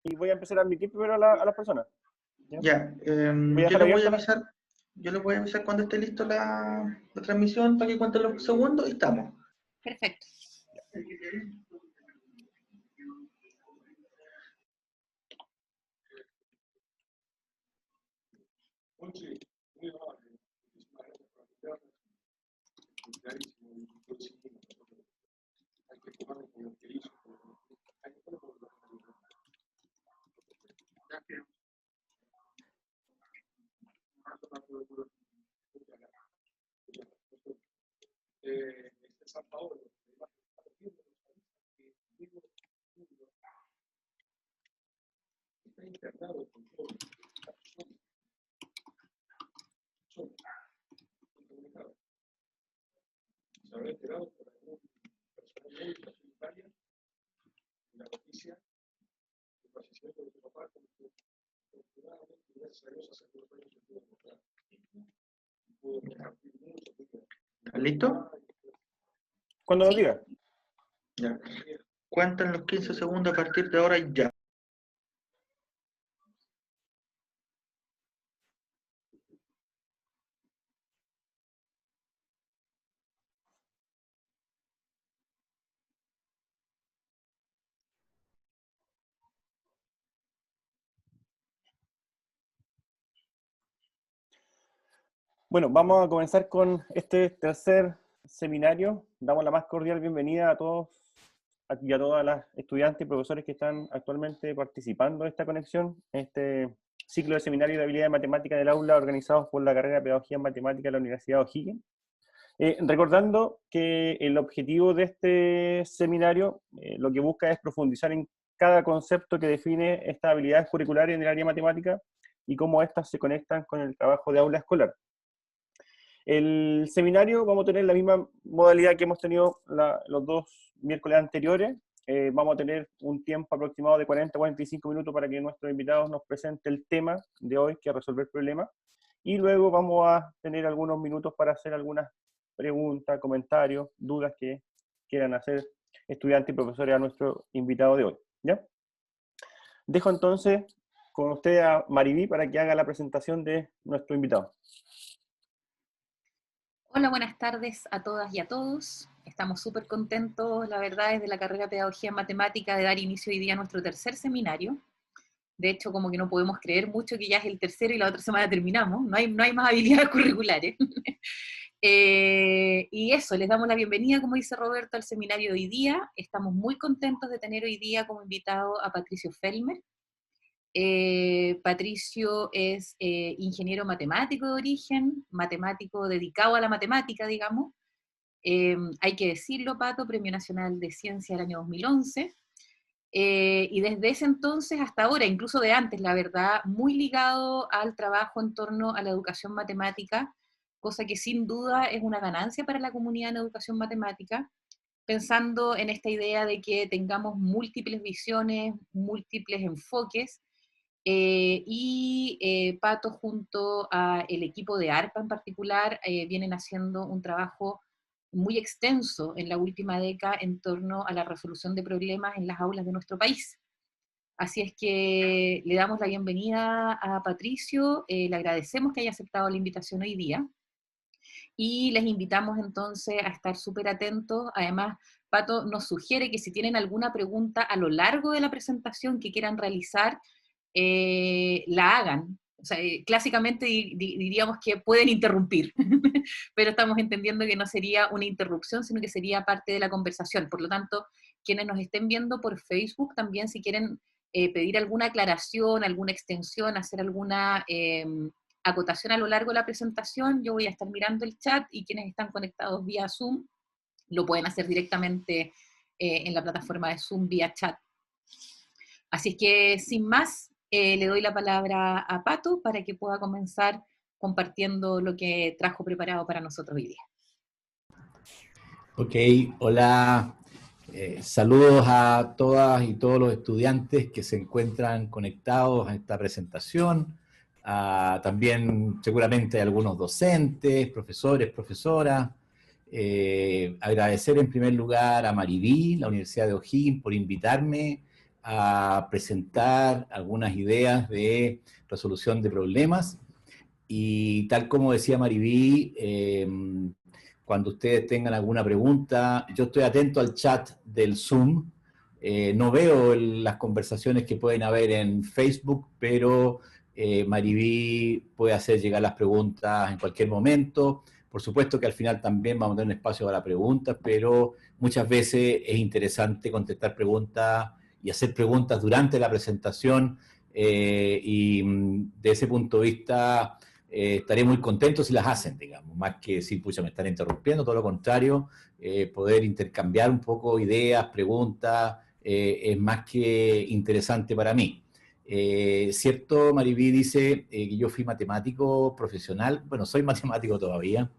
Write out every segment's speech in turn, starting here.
y voy a empezar a admitir primero a las personas. ¿Ya? Ya, Voy a yo dejar les voy a abierta avisar, yo les voy a avisar cuando esté listo la transmisión para que cuenten los segundos y estamos. Perfecto. ¿Estás listo? cuando lo Sí. diga. Ya. Cuentan los 15 segundos a partir de ahora y ya. Bueno, vamos a comenzar con este tercer seminario. Damos la más cordial bienvenida a todos y a todas las estudiantes y profesores que están actualmente participando de esta conexión, este ciclo de seminario de habilidad de matemática del aula organizados por la carrera de Pedagogía en Matemática de la Universidad de O'Higgins. Recordando que el objetivo de este seminario lo que busca es profundizar en cada concepto que define estas habilidades curriculares en el área de matemática y cómo éstas se conectan con el trabajo de aula escolar. El seminario vamos a tener la misma modalidad que hemos tenido los dos miércoles anteriores. Vamos a tener un tiempo aproximado de 40-45 minutos para que nuestros invitados nos presenten el tema de hoy, que es resolver problemas. Y luego vamos a tener algunos minutos para hacer algunas preguntas, comentarios, dudas que quieran hacer estudiantes y profesores a nuestro invitado de hoy. ¿Ya? Dejo entonces con usted a Mariví para que haga la presentación de nuestro invitado. Hola, buenas tardes a todas y a todos. Estamos súper contentos, la verdad, desde la carrera de Pedagogía en Matemática de dar inicio hoy día a nuestro tercer seminario. De hecho, como que no podemos creer mucho que ya es el tercero y la otra semana terminamos. No hay más habilidades curriculares. Y eso, les damos la bienvenida, como dice Roberto, al seminario de hoy día. Estamos muy contentos de tener hoy día como invitado a Patricio Felmer. Patricio es ingeniero matemático de origen, matemático dedicado a la matemática, digamos. Hay que decirlo, Pato, Premio Nacional de Ciencia del año 2011. Y desde ese entonces hasta ahora, incluso de antes, la verdad, muy ligado al trabajo en torno a la educación matemática, cosa que sin duda es una ganancia para la comunidad en educación matemática, pensando en esta idea de que tengamos múltiples visiones, múltiples enfoques, Pato junto al equipo de ARPA en particular vienen haciendo un trabajo muy extenso en la última década en torno a la resolución de problemas en las aulas de nuestro país. Así es que le damos la bienvenida a Patricio, le agradecemos que haya aceptado la invitación hoy día y les invitamos entonces a estar súper atentos. Además, Pato nos sugiere que si tienen alguna pregunta a lo largo de la presentación que quieran realizar, la hagan. O sea, clásicamente diríamos que pueden interrumpir, pero estamos entendiendo que no sería una interrupción, sino que sería parte de la conversación. Por lo tanto, quienes nos estén viendo por Facebook, también si quieren pedir alguna aclaración, alguna extensión, hacer alguna acotación a lo largo de la presentación, yo voy a estar mirando el chat y quienes están conectados vía Zoom lo pueden hacer directamente en la plataforma de Zoom vía chat. Así que, sin más, le doy la palabra a Pato para que pueda comenzar compartiendo lo que trajo preparado para nosotros hoy día. Ok, hola. Saludos a todas y todos los estudiantes que se encuentran conectados a esta presentación. También seguramente algunos docentes, profesores, profesoras. Agradecer en primer lugar a Mariví, la Universidad de O'Higgins, por invitarme a presentar algunas ideas de resolución de problemas. Y tal como decía Mariví, cuando ustedes tengan alguna pregunta, yo estoy atento al chat del Zoom. No veo las conversaciones que pueden haber en Facebook, pero Mariví puede hacer llegar las preguntas en cualquier momento. Por supuesto que al final también vamos a tener un espacio para preguntas, pero muchas veces es interesante contestar preguntas y hacer preguntas durante la presentación, y de ese punto de vista estaré muy contento si las hacen, digamos, más que decir, pucha, me están interrumpiendo, todo lo contrario, poder intercambiar un poco ideas, preguntas, es más que interesante para mí. ¿Cierto? Mariví dice que yo fui matemático profesional. Bueno, soy matemático todavía.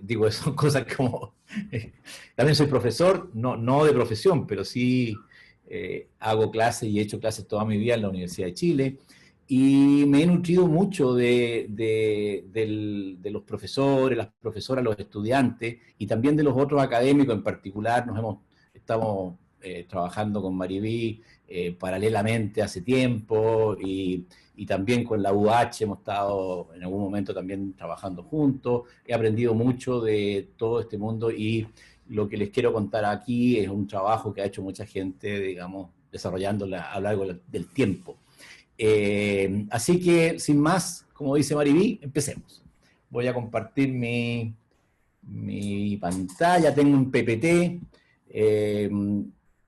Digo, son cosas como... también soy profesor, no de profesión, pero sí hago clases y he hecho clases toda mi vida en la Universidad de Chile. Y me he nutrido mucho de los profesores, las profesoras, los estudiantes, y también de los otros académicos en particular. Estamos trabajando con Mariví paralelamente hace tiempo, y también con la UH hemos estado en algún momento también trabajando juntos. He aprendido mucho de todo este mundo, y lo que les quiero contar aquí es un trabajo que ha hecho mucha gente, digamos, desarrollándola a lo largo del tiempo. Así que, sin más, como dice Mariví, empecemos. Voy a compartir mi pantalla, tengo un PPT,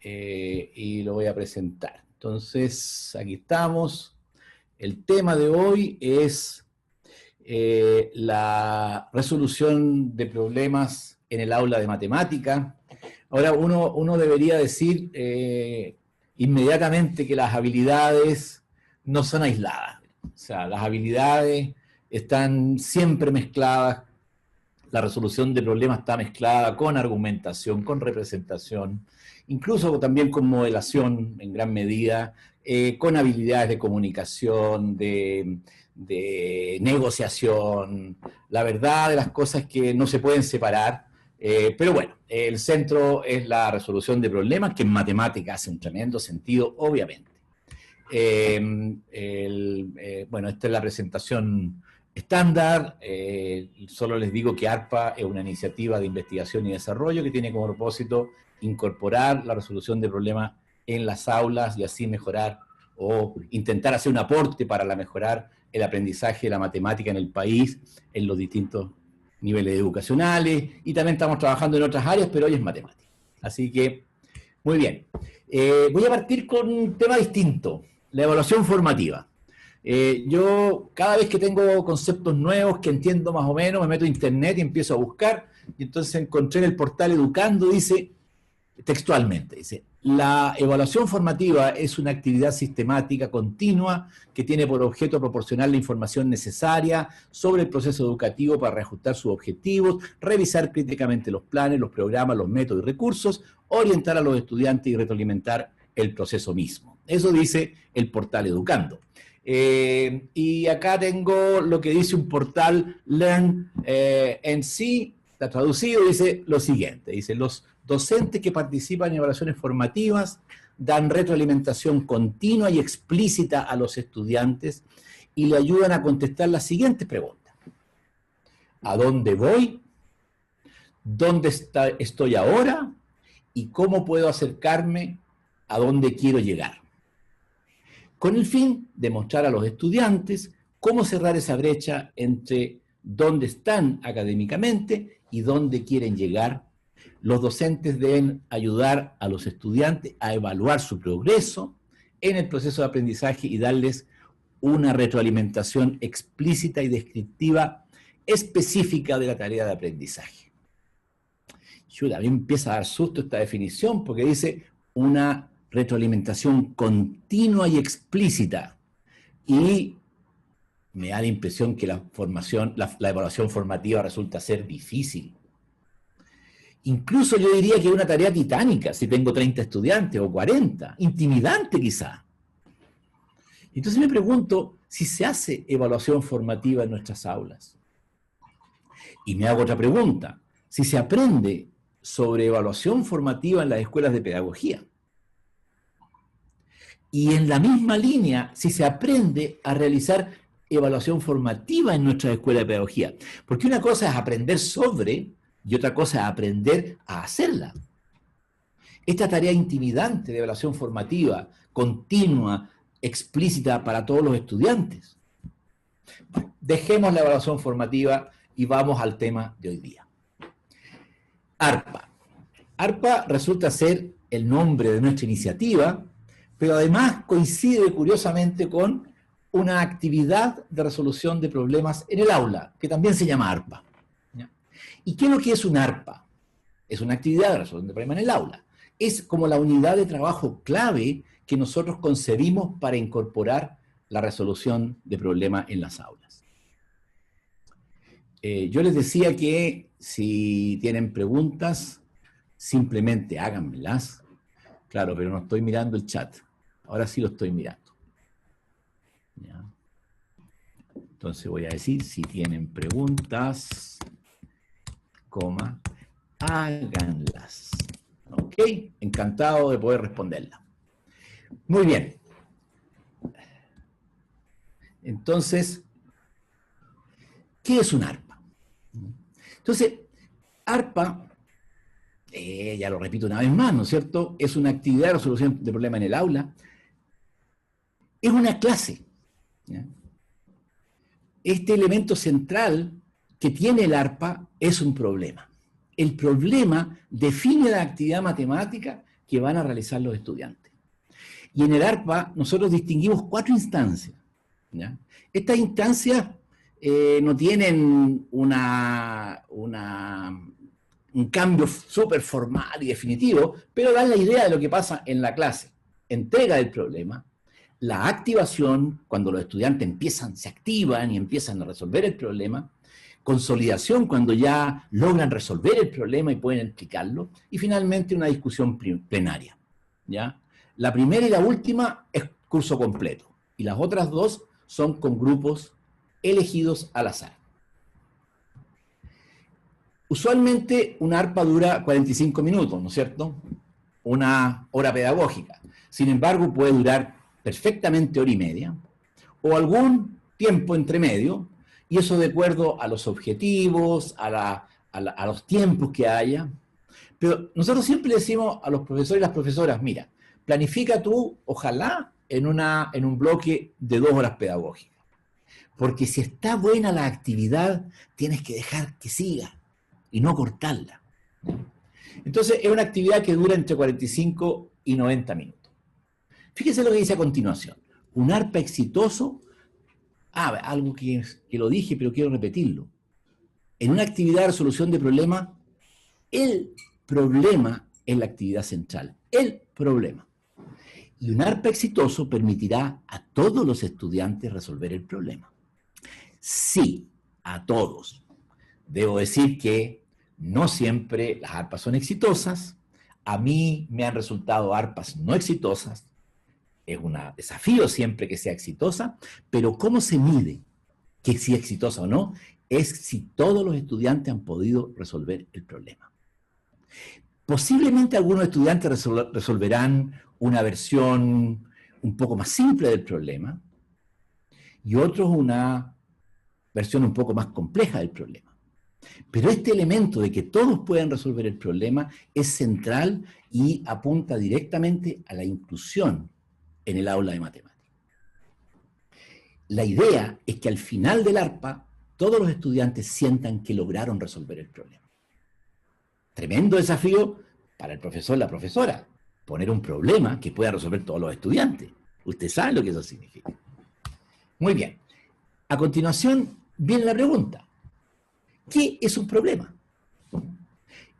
y lo voy a presentar. Entonces, aquí estamos. El tema de hoy es la resolución de problemas en el aula de matemática. Ahora, uno debería decir inmediatamente que las habilidades no son aisladas. O sea, las habilidades están siempre mezcladas. La resolución de problemas está mezclada con argumentación, con representación, incluso también con modelación en gran medida, con habilidades de comunicación, de negociación. La verdad de las cosas que no se pueden separar, pero bueno, el centro es la resolución de problemas, que en matemática hace un tremendo sentido, obviamente. Bueno, esta es la presentación estándar. Solo les digo que ARPA es una iniciativa de investigación y desarrollo que tiene como propósito incorporar la resolución de problemas en las aulas y así mejorar o intentar hacer un aporte para mejorar el aprendizaje de la matemática en el país en los distintos niveles educacionales, y también estamos trabajando en otras áreas, pero hoy es matemática. Así que, muy bien. Voy a partir con un tema distinto, la evaluación formativa. Yo cada vez que tengo conceptos nuevos que entiendo más o menos, me meto a internet y empiezo a buscar, y entonces encontré en el portal Educando, dice textualmente, dice: la evaluación formativa es una actividad sistemática continua que tiene por objeto proporcionar la información necesaria sobre el proceso educativo para reajustar sus objetivos, revisar críticamente los planes, los programas, los métodos y recursos, orientar a los estudiantes y retroalimentar el proceso mismo. Eso dice el portal Educando. Y acá tengo lo que dice un portal LearnNC, está traducido, dice lo siguiente: dice, los docentes que participan en evaluaciones formativas dan retroalimentación continua y explícita a los estudiantes y le ayudan a contestar las siguientes preguntas: ¿a dónde voy? ¿Dónde estoy ahora? ¿Y cómo puedo acercarme a dónde quiero llegar? Con el fin de mostrar a los estudiantes cómo cerrar esa brecha entre dónde están académicamente y dónde quieren llegar, los docentes deben ayudar a los estudiantes a evaluar su progreso en el proceso de aprendizaje y darles una retroalimentación explícita y descriptiva específica de la tarea de aprendizaje. A mí me empieza a dar susto esta definición, porque dice una retroalimentación continua y explícita, y me da la impresión que la evaluación formativa resulta ser difícil. Incluso yo diría que es una tarea titánica si tengo 30 estudiantes o 40, intimidante quizá. Entonces me pregunto si se hace evaluación formativa en nuestras aulas. Y me hago otra pregunta: si se aprende sobre evaluación formativa en las escuelas de pedagogía. Y en la misma línea, si se aprende a realizar evaluación formativa en nuestra escuela de pedagogía. Porque una cosa es aprender sobre y otra cosa es aprender a hacerla. Esta tarea intimidante de evaluación formativa, continua, explícita para todos los estudiantes. Dejemos la evaluación formativa y vamos al tema de hoy día. ARPA. ARPA resulta ser el nombre de nuestra iniciativa, pero además coincide curiosamente con una actividad de resolución de problemas en el aula, que también se llama ARPA. ¿Ya? ¿Y qué es lo que es un ARPA? Es una actividad de resolución de problemas en el aula. Es como la unidad de trabajo clave que nosotros concebimos para incorporar la resolución de problemas en las aulas. Yo les decía que si tienen preguntas, simplemente háganmelas. Claro, pero no estoy mirando el chat. Ahora sí lo estoy mirando. ¿Ya? Entonces voy a decir, si tienen preguntas, coma, háganlas. ¿Ok? Encantado de poder responderla. Muy bien. Entonces, ¿qué es un ARPA? Entonces, ARPA, ya lo repito una vez más, ¿no es cierto? Es una actividad de resolución de problemas en el aula. Es una clase. ¿Ya? Este elemento central que tiene el ARPA es un problema. El problema define la actividad matemática que van a realizar los estudiantes. Y en el ARPA nosotros distinguimos 4 instancias. ¿Ya? Estas instancias no tienen un cambio súper formal y definitivo, pero dan la idea de lo que pasa en la clase. Entrega del problema, la activación, cuando los estudiantes se activan y empiezan a resolver el problema, consolidación, cuando ya logran resolver el problema y pueden explicarlo, y finalmente una discusión plenaria. ¿Ya? La primera y la última es curso completo, y las otras 2 son con grupos elegidos al azar. Usualmente una ARPA dura 45 minutos, ¿no es cierto? Una hora pedagógica. Sin embargo, puede durar perfectamente hora y media, o algún tiempo entre medio, y eso de acuerdo a los objetivos, a los tiempos que haya. Pero nosotros siempre decimos a los profesores y las profesoras, mira, planifica tú, ojalá, en un bloque de 2 horas pedagógicas. Porque si está buena la actividad, tienes que dejar que siga y no cortarla. Entonces, es una actividad que dura entre 45 y 90 minutos. Fíjense lo que dice a continuación. Un ARPA exitoso, algo que lo dije, pero quiero repetirlo. En una actividad de resolución de problemas, el problema es la actividad central. El problema. Y un ARPA exitoso permitirá a todos los estudiantes resolver el problema. Sí, a todos. Debo decir que no siempre las ARPAs son exitosas. A mí me han resultado ARPAs no exitosas. Es un desafío siempre que sea exitosa, pero ¿cómo se mide que si es exitosa o no? Es si todos los estudiantes han podido resolver el problema. Posiblemente algunos estudiantes resolverán una versión un poco más simple del problema y otros una versión un poco más compleja del problema. Pero este elemento de que todos pueden resolver el problema es central y apunta directamente a la inclusión en el aula de matemáticas. La idea es que al final del ARPA todos los estudiantes sientan que lograron resolver el problema. Tremendo desafío para el profesor, la profesora, poner un problema que pueda resolver todos los estudiantes. Usted sabe lo que eso significa. Muy bien. A continuación viene la pregunta. ¿Qué es un problema?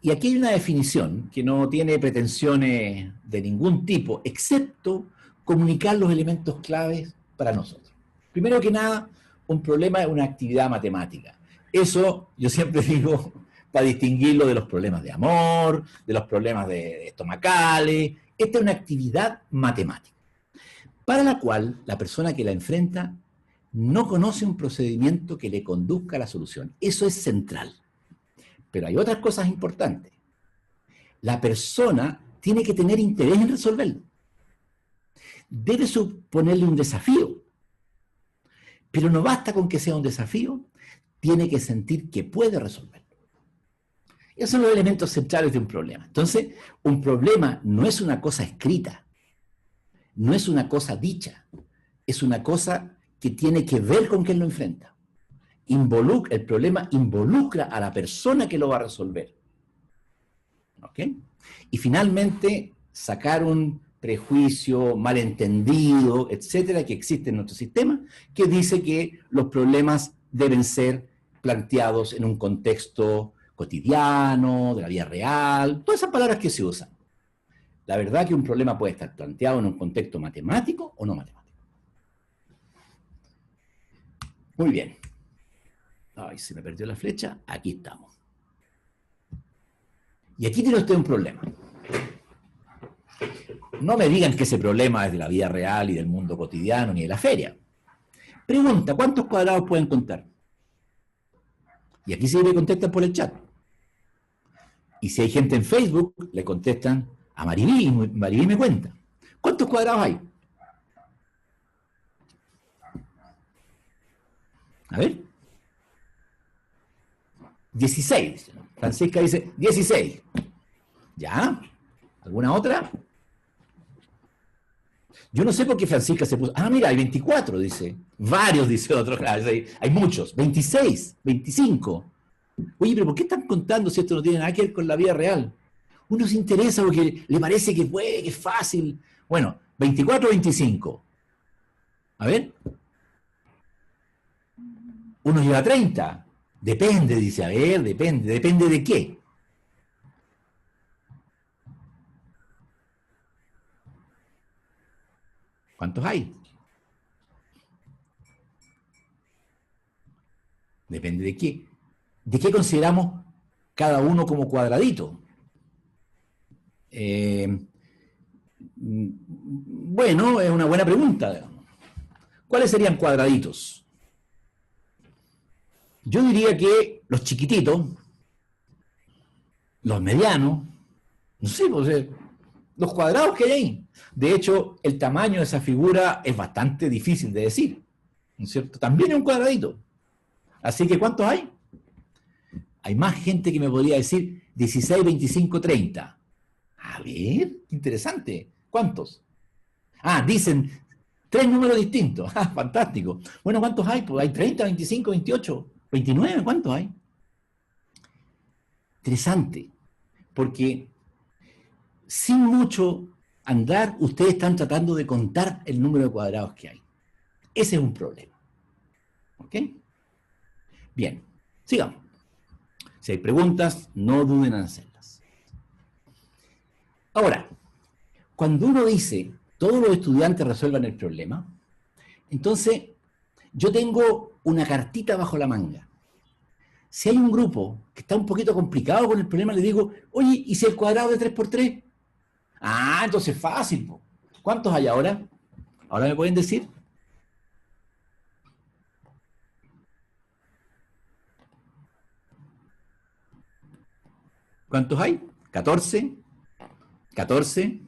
Y aquí hay una definición que no tiene pretensiones de ningún tipo, excepto comunicar los elementos claves para nosotros. Primero que nada, un problema es una actividad matemática. Eso yo siempre digo para distinguirlo de los problemas de amor, de los problemas de estomacales. Esta es una actividad matemática, para la cual la persona que la enfrenta no conoce un procedimiento que le conduzca a la solución. Eso es central. Pero hay otras cosas importantes. La persona tiene que tener interés en resolverlo. debe suponerle un desafío. Pero no basta con que sea un desafío, tiene que sentir que puede resolverlo. Esos son los elementos centrales de un problema. Entonces, un problema no es una cosa escrita, no es una cosa dicha, es una cosa que tiene que ver con quien lo enfrenta. El problema involucra a la persona que lo va a resolver. ¿Ok? Y finalmente, sacar un prejuicio, malentendido, etcétera, que existe en nuestro sistema, que dice que los problemas deben ser planteados en un contexto cotidiano, de la vida real, todas esas palabras que se usan. La verdad es que un problema puede estar planteado en un contexto matemático o no matemático. Muy bien. Ay, se me perdió la flecha. Aquí estamos. Y aquí tiene usted un problema. No me digan que ese problema es de la vida real y del mundo cotidiano ni de la feria. Pregunta, ¿cuántos cuadrados pueden contar? Y aquí sí le contestan por el chat. Y si hay gente en Facebook, le contestan a Maribí, y Maribí me cuenta. ¿Cuántos cuadrados hay? A ver. 16. Francisca dice 16. ¿Ya? ¿Alguna otra? Yo no sé por qué Francisca se puso... Ah, mira, hay 24, dice. Varios, dice otro. Hay muchos. 26, 25. Oye, pero ¿por qué están contando si esto no tiene nada que ver con la vida real? Uno se interesa porque le parece que puede, que es fácil. Bueno, 24 o 25. A ver. Uno lleva 30. Depende, dice. A ver, depende. ¿Depende de qué? ¿Cuántos hay? Depende de qué. ¿De qué consideramos cada uno como cuadradito? Bueno, es una buena pregunta. ¿Cuáles serían cuadraditos? Yo diría que los chiquititos, los medianos, no sé, pues, los cuadrados que hay ahí. De hecho, el tamaño de esa figura es bastante difícil de decir, ¿no es cierto? También es un cuadradito. Así que, ¿cuántos hay? Hay más gente que me podría decir 16, 25, 30. A ver, interesante. ¿Cuántos? Ah, dicen 3 números distintos. Ah, fantástico. Bueno, ¿cuántos hay? Pues hay 30, 25, 28, 29. ¿Cuántos hay? Interesante. Porque sin mucho andar, ustedes están tratando de contar el número de cuadrados que hay. Ese es un problema. ¿Ok? Bien, sigamos. Si hay preguntas, no duden en hacerlas. Ahora, cuando uno dice, todos los estudiantes resuelvan el problema, entonces yo tengo una cartita bajo la manga. Si hay un grupo que está un poquito complicado con el problema, le digo, oye, ¿y si el cuadrado de 3 por 3? Ah, entonces es fácil. ¿Cuántos hay ahora? ¿Ahora me pueden decir? ¿Cuántos hay? 14. 14.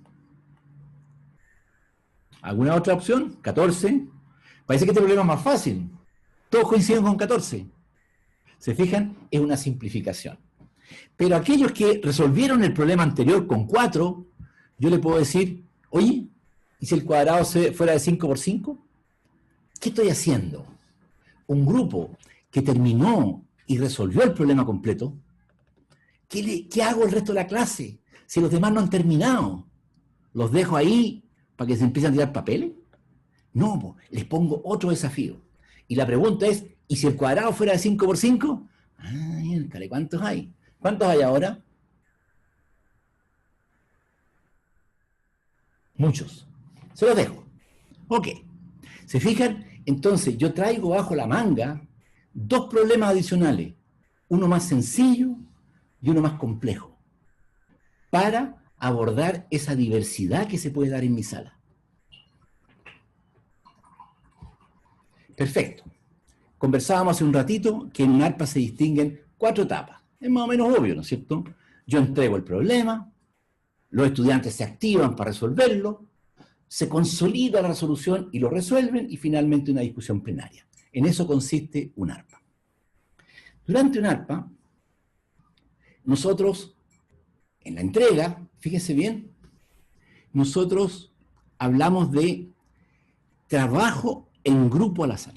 ¿Alguna otra opción? 14. Parece que este problema es más fácil. Todos coinciden con 14. ¿Se fijan? Es una simplificación. Pero aquellos que resolvieron el problema anterior con 4, yo le puedo decir, oye, ¿y si el cuadrado fuera de 5 por 5? ¿Qué estoy haciendo? Un grupo que terminó y resolvió el problema completo, ¿qué hago el resto de la clase? Si los demás no han terminado, ¿los dejo ahí para que se empiecen a tirar papeles? No, les pongo otro desafío. Y la pregunta es, ¿y si el cuadrado fuera de 5 por 5? Ay, ¿cuántos hay? ¿Cuántos hay ahora? Muchos. Se los dejo. Ok. ¿Se fijan? Entonces yo traigo bajo la manga 2 problemas adicionales. Uno más sencillo y uno más complejo, para abordar esa diversidad que se puede dar en mi sala. Perfecto. Conversábamos hace un ratito que en un ARPA se distinguen 4 etapas. Es más o menos obvio, ¿no es cierto? Yo entrego el problema, los estudiantes se activan para resolverlo, se consolida la resolución y lo resuelven, y finalmente una discusión plenaria. En eso consiste un ARPA. Durante un ARPA, nosotros, en la entrega, fíjense bien, nosotros hablamos de trabajo en grupo al azar.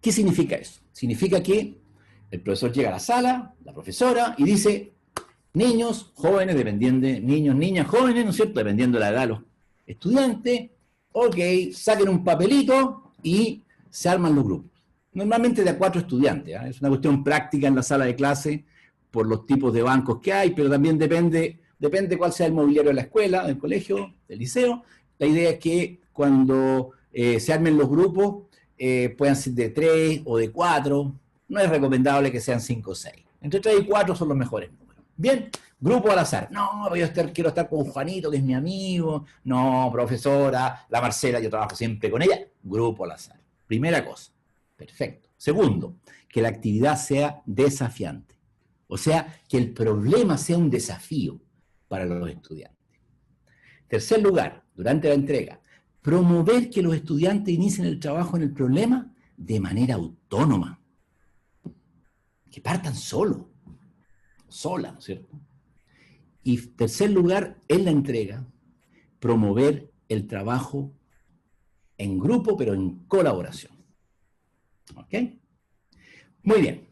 ¿Qué significa eso? Significa que el profesor llega a la sala, la profesora, y dice, niños, jóvenes, dependiendo de niños, niñas, jóvenes, ¿no es cierto? Dependiendo de la edad de los estudiantes, ok, saquen un papelito y se arman los grupos. Normalmente de a 4 estudiantes, ¿eh? Es una cuestión práctica en la sala de clase por los tipos de bancos que hay, pero también depende cuál sea el mobiliario de la escuela, del colegio, del liceo. La idea es que cuando se armen los grupos puedan ser de 3 o de 4, no es recomendable que sean 5 o 6. Entre 3 y 4 son los mejores números. Bien, grupo al azar. No, quiero estar con Juanito, que es mi amigo. No, profesora, la Marcela, yo trabajo siempre con ella. Grupo al azar. Primera cosa. Perfecto. Segundo, que la actividad sea desafiante. O sea, que el problema sea un desafío para los estudiantes. Tercer lugar, durante la entrega, promover que los estudiantes inicien el trabajo en el problema de manera autónoma. Que partan sola, ¿no es cierto? Y tercer lugar, en la entrega, promover el trabajo en grupo, pero en colaboración. ¿Ok? Muy bien.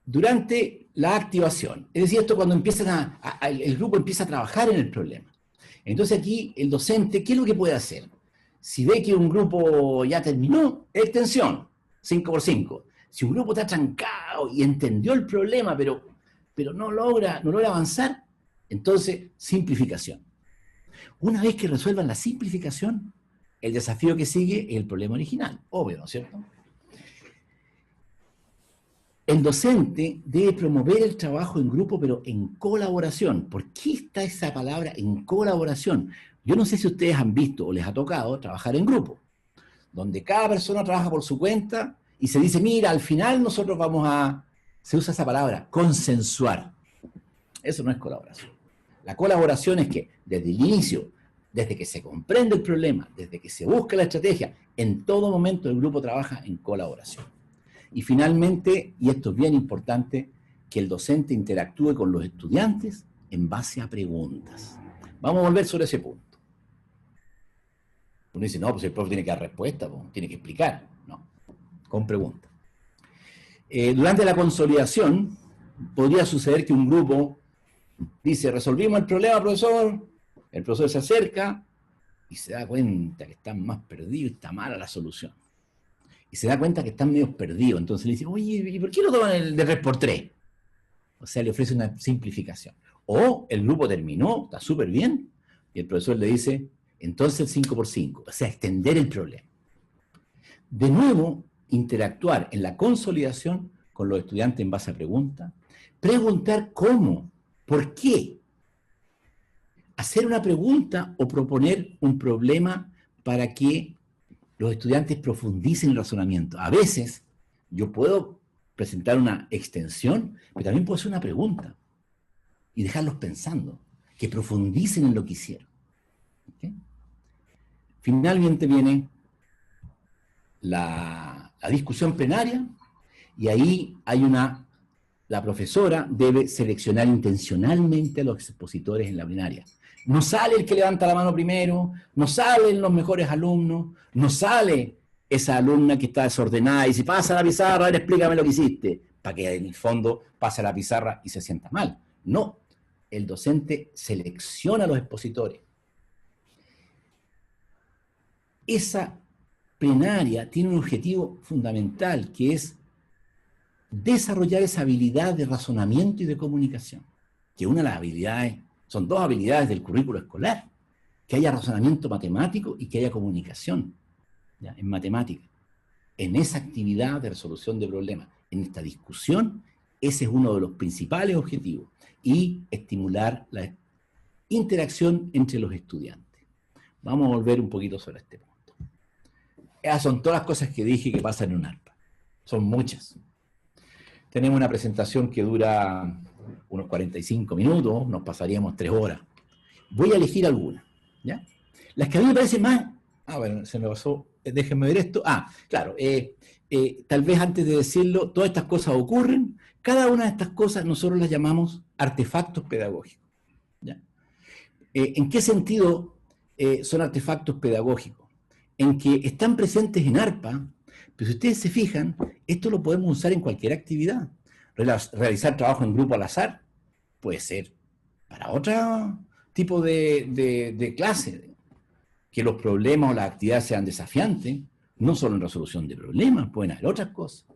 Durante la activación, es decir, esto cuando empiezan el grupo empieza a trabajar en el problema. Entonces aquí el docente, ¿qué es lo que puede hacer? Si ve que un grupo ya terminó, extensión, 5x5. Si un grupo está trancado y entendió el problema, pero no logra avanzar, entonces simplificación. Una vez que resuelvan la simplificación, el desafío que sigue es el problema original, obvio, ¿no es cierto? El docente debe promover el trabajo en grupo, pero en colaboración. ¿Por qué está esa palabra en colaboración? Yo no sé si ustedes han visto o les ha tocado trabajar en grupo, donde cada persona trabaja por su cuenta y se dice, mira, al final nosotros se usa esa palabra, consensuar. Eso no es colaboración. La colaboración es que desde el inicio, desde que se comprende el problema, desde que se busca la estrategia, en todo momento el grupo trabaja en colaboración. Y finalmente, y esto es bien importante, que el docente interactúe con los estudiantes en base a preguntas. Vamos a volver sobre ese punto. Uno dice, no, pues el profe tiene que dar respuesta, pues, tiene que explicar. No, con preguntas. Durante la consolidación, podría suceder que un grupo dice, resolvimos el problema, profesor. El profesor se acerca y se da cuenta que están más perdidos y está mala la solución. Y se da cuenta que están medio perdidos. Entonces le dice, oye, ¿y por qué no toman el de 3x3? O sea, le ofrece una simplificación. O el grupo terminó, está súper bien, y el profesor le dice, entonces el 5x5. O sea, extender el problema. De nuevo, interactuar en la consolidación con los estudiantes en base a preguntas. Preguntar cómo, por qué. Hacer una pregunta o proponer un problema para que los estudiantes profundicen el razonamiento. A veces yo puedo presentar una extensión, pero también puedo hacer una pregunta y dejarlos pensando, que profundicen en lo que hicieron. ¿Okay? Finalmente viene la discusión plenaria y ahí hay la profesora debe seleccionar intencionalmente a los expositores en la plenaria. No sale el que levanta la mano primero, no salen los mejores alumnos, no sale esa alumna que está desordenada y dice, pasa la pizarra, a ver, explícame lo que hiciste, para que en el fondo pase la pizarra y se sienta mal. No, el docente selecciona a los expositores. Esa plenaria tiene un objetivo fundamental, que es desarrollar esa habilidad de razonamiento y de comunicación, que una de las habilidades, son 2 habilidades del currículo escolar, que haya razonamiento matemático y que haya comunicación, ¿ya? En matemática. En esa actividad de resolución de problemas, en esta discusión, ese es uno de los principales objetivos, y estimular la interacción entre los estudiantes. Vamos a volver un poquito sobre este punto. Esas son todas las cosas que dije que pasan en un ARPA. Son muchas. Tenemos una presentación que dura unos 45 minutos, nos pasaríamos 3 horas. Voy a elegir algunas. ¿Ya? Las que a mí me parecen más... bueno, se me pasó, déjenme ver esto. Claro, tal vez antes de decirlo, todas estas cosas ocurren. Cada una de estas cosas nosotros las llamamos artefactos pedagógicos. ¿Ya? ¿En qué sentido son artefactos pedagógicos? En que están presentes en ARPA, pero si ustedes se fijan, esto lo podemos usar en cualquier actividad. Realizar trabajo en grupo al azar puede ser para otro tipo de clase. Que los problemas o las actividades sean desafiantes, no solo en resolución de problemas, pueden haber otras cosas.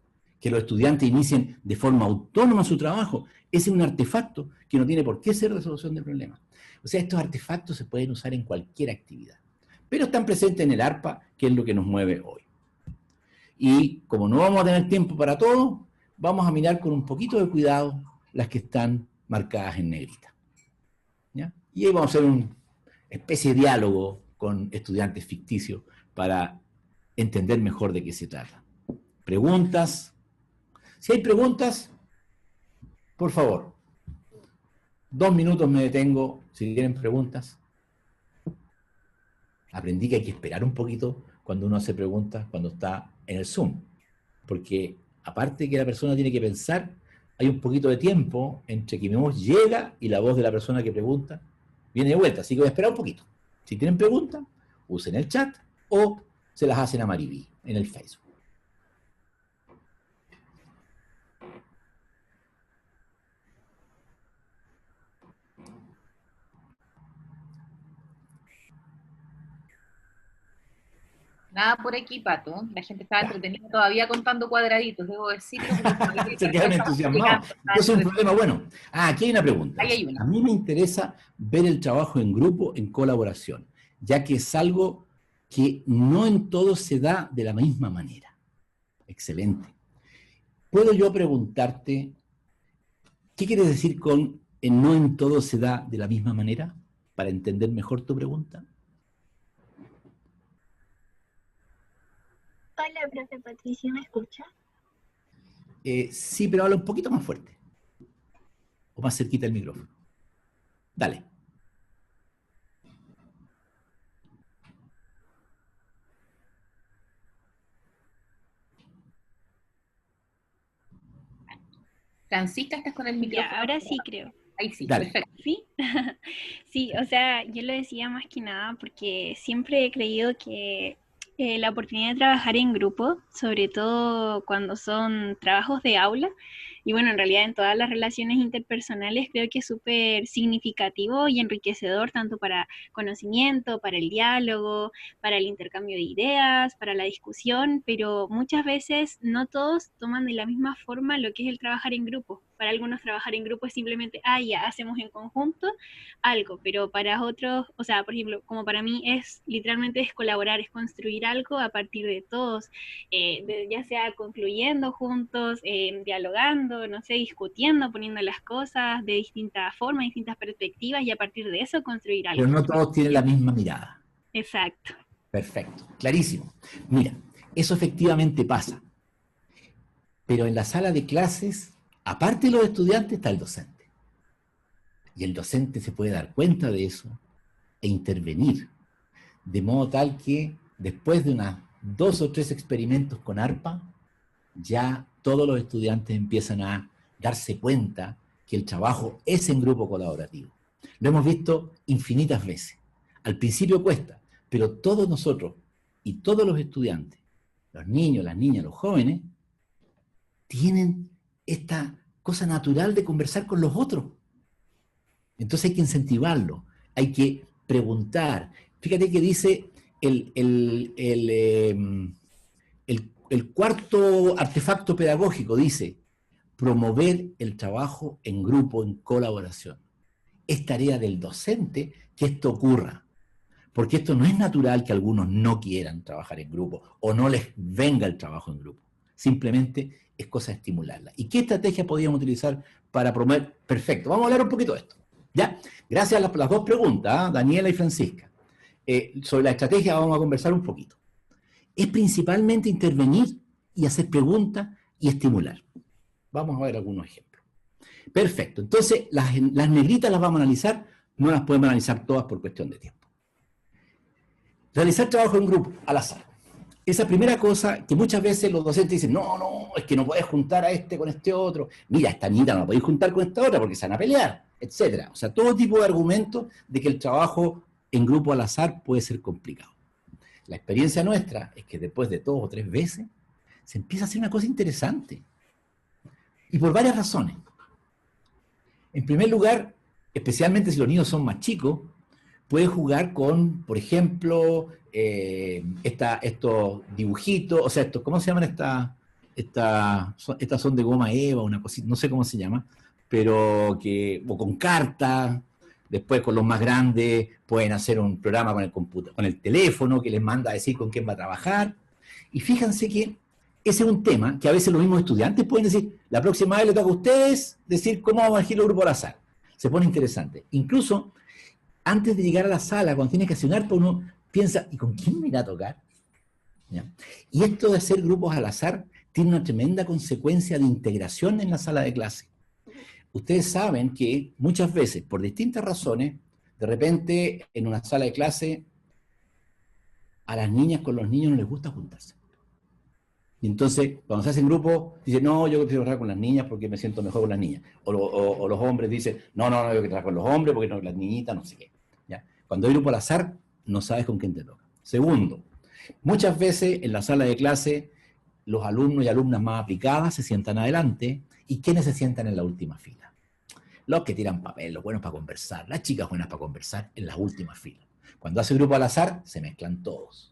Que los estudiantes inicien de forma autónoma su trabajo. Ese es un artefacto que no tiene por qué ser resolución de problemas. O sea, estos artefactos se pueden usar en cualquier actividad. Pero están presentes en el ARPA, que es lo que nos mueve hoy. Y como no vamos a tener tiempo para todo, vamos a mirar con un poquito de cuidado las que están marcadas en negrita. ¿Ya? Y ahí vamos a hacer una especie de diálogo con estudiantes ficticios para entender mejor de qué se trata. ¿Preguntas? Si hay preguntas, por favor. 2 minutos me detengo si tienen preguntas. Aprendí que hay que esperar un poquito cuando uno hace preguntas, cuando está en el Zoom. Porque aparte de que la persona tiene que pensar, hay un poquito de tiempo entre que mi voz llega y la voz de la persona que pregunta viene de vuelta. Así que voy a esperar un poquito. Si tienen preguntas, usen el chat o se las hacen a Mariví en el Facebook. Nada por aquí, Pato. La gente estaba entretenida todavía contando cuadraditos, debo decirlo. Se quedan entusiasmados. Eso es un problema bueno. Aquí hay una pregunta. Ahí hay una. A mí me interesa ver el trabajo en grupo, en colaboración, ya que es algo que no en todo se da de la misma manera. Excelente. ¿Puedo yo preguntarte qué quieres decir con no en todo se da de la misma manera? Para entender mejor tu pregunta. Hola, profe Patricia, ¿me escucha? Sí, pero habla un poquito más fuerte. O más cerquita del micrófono. Dale. Francisca, estás con el micrófono. Ya, ahora sí creo. Ahí sí, Dale. perfecto. ¿Sí? Sí, o sea, yo lo decía más que nada porque siempre he creído que la oportunidad de trabajar en grupo, sobre todo cuando son trabajos de aula, y bueno, en realidad en todas las relaciones interpersonales creo que es súper significativo y enriquecedor tanto para conocimiento, para el diálogo, para el intercambio de ideas, para la discusión, pero muchas veces no todos toman de la misma forma lo que es el trabajar en grupo. Para algunos trabajar en grupo es simplemente, ya hacemos en conjunto algo, pero para otros, o sea, por ejemplo, como para mí es literalmente es colaborar, es construir algo a partir de todos, ya sea concluyendo juntos, dialogando, no sé, discutiendo, poniendo las cosas de distintas formas, distintas perspectivas y a partir de eso construir algo. Pero no todos tienen la misma mirada. Exacto. Perfecto, clarísimo. Mira, eso efectivamente pasa. Pero en la sala de clases, aparte de los estudiantes, está el docente. Y el docente se puede dar cuenta de eso e intervenir. De modo tal que después de unas 2 o 3 experimentos con ARPA, ya todos los estudiantes empiezan a darse cuenta que el trabajo es en grupo colaborativo. Lo hemos visto infinitas veces. Al principio cuesta, pero todos nosotros y todos los estudiantes, los niños, las niñas, los jóvenes, tienen esta cosa natural de conversar con los otros. Entonces hay que incentivarlo, hay que preguntar. Fíjate que dice el cuarto artefacto pedagógico, dice, promover el trabajo en grupo, en colaboración. Es tarea del docente que esto ocurra, porque esto no es natural que algunos no quieran trabajar en grupo o no les venga el trabajo en grupo. Simplemente es cosa de estimularla. ¿Y qué estrategia podríamos utilizar para promover? Perfecto, vamos a hablar un poquito de esto. ¿Ya? Gracias a las 2 preguntas, Daniela y Francisca. Sobre la estrategia vamos a conversar un poquito. Es principalmente intervenir y hacer preguntas y estimular. Vamos a ver algunos ejemplos. Perfecto, entonces las negritas las vamos a analizar, no las podemos analizar todas por cuestión de tiempo. Realizar trabajo en grupo, al azar. Esa primera cosa que muchas veces los docentes dicen, no, es que no puedes juntar a este con este otro. Mira, esta niñita no la podéis juntar con esta otra porque se van a pelear, etc. O sea, todo tipo de argumentos de que el trabajo en grupo al azar puede ser complicado. La experiencia nuestra es que después de 2 o 3 veces se empieza a hacer una cosa interesante. Y por varias razones. En primer lugar, especialmente si los niños son más chicos, puede jugar con, por ejemplo, estos dibujitos, o sea, ¿cómo se llaman estas son de goma eva, una cosita, no sé cómo se llama, pero o con cartas, después con los más grandes pueden hacer un programa con el computador, con el teléfono que les manda a decir con quién va a trabajar, y fíjense que ese es un tema que a veces los mismos estudiantes pueden decir, la próxima vez le toca a ustedes decir cómo vamos a elegir el grupo al azar. Se pone interesante. Incluso, antes de llegar a la sala, cuando tienes que hacer un arpa, uno piensa, ¿y con quién me irá a tocar? ¿Ya? Y esto de hacer grupos al azar tiene una tremenda consecuencia de integración en la sala de clase. Ustedes saben que muchas veces, por distintas razones, de repente en una sala de clase, a las niñas con los niños no les gusta juntarse. Y entonces, cuando se hacen grupos, dicen, no, yo quiero trabajar con las niñas porque me siento mejor con las niñas. O los hombres dicen, no, yo quiero trabajar con los hombres porque no, las niñitas, no sé qué. ¿Ya? Cuando hay grupo al azar, no sabes con quién te toca. Segundo, muchas veces en la sala de clase, los alumnos y alumnas más aplicadas se sientan adelante, y ¿quiénes se sientan en la última fila? Los que tiran papel, los buenos para conversar, las chicas buenas para conversar en las últimas filas. Cuando hace grupo al azar, se mezclan todos.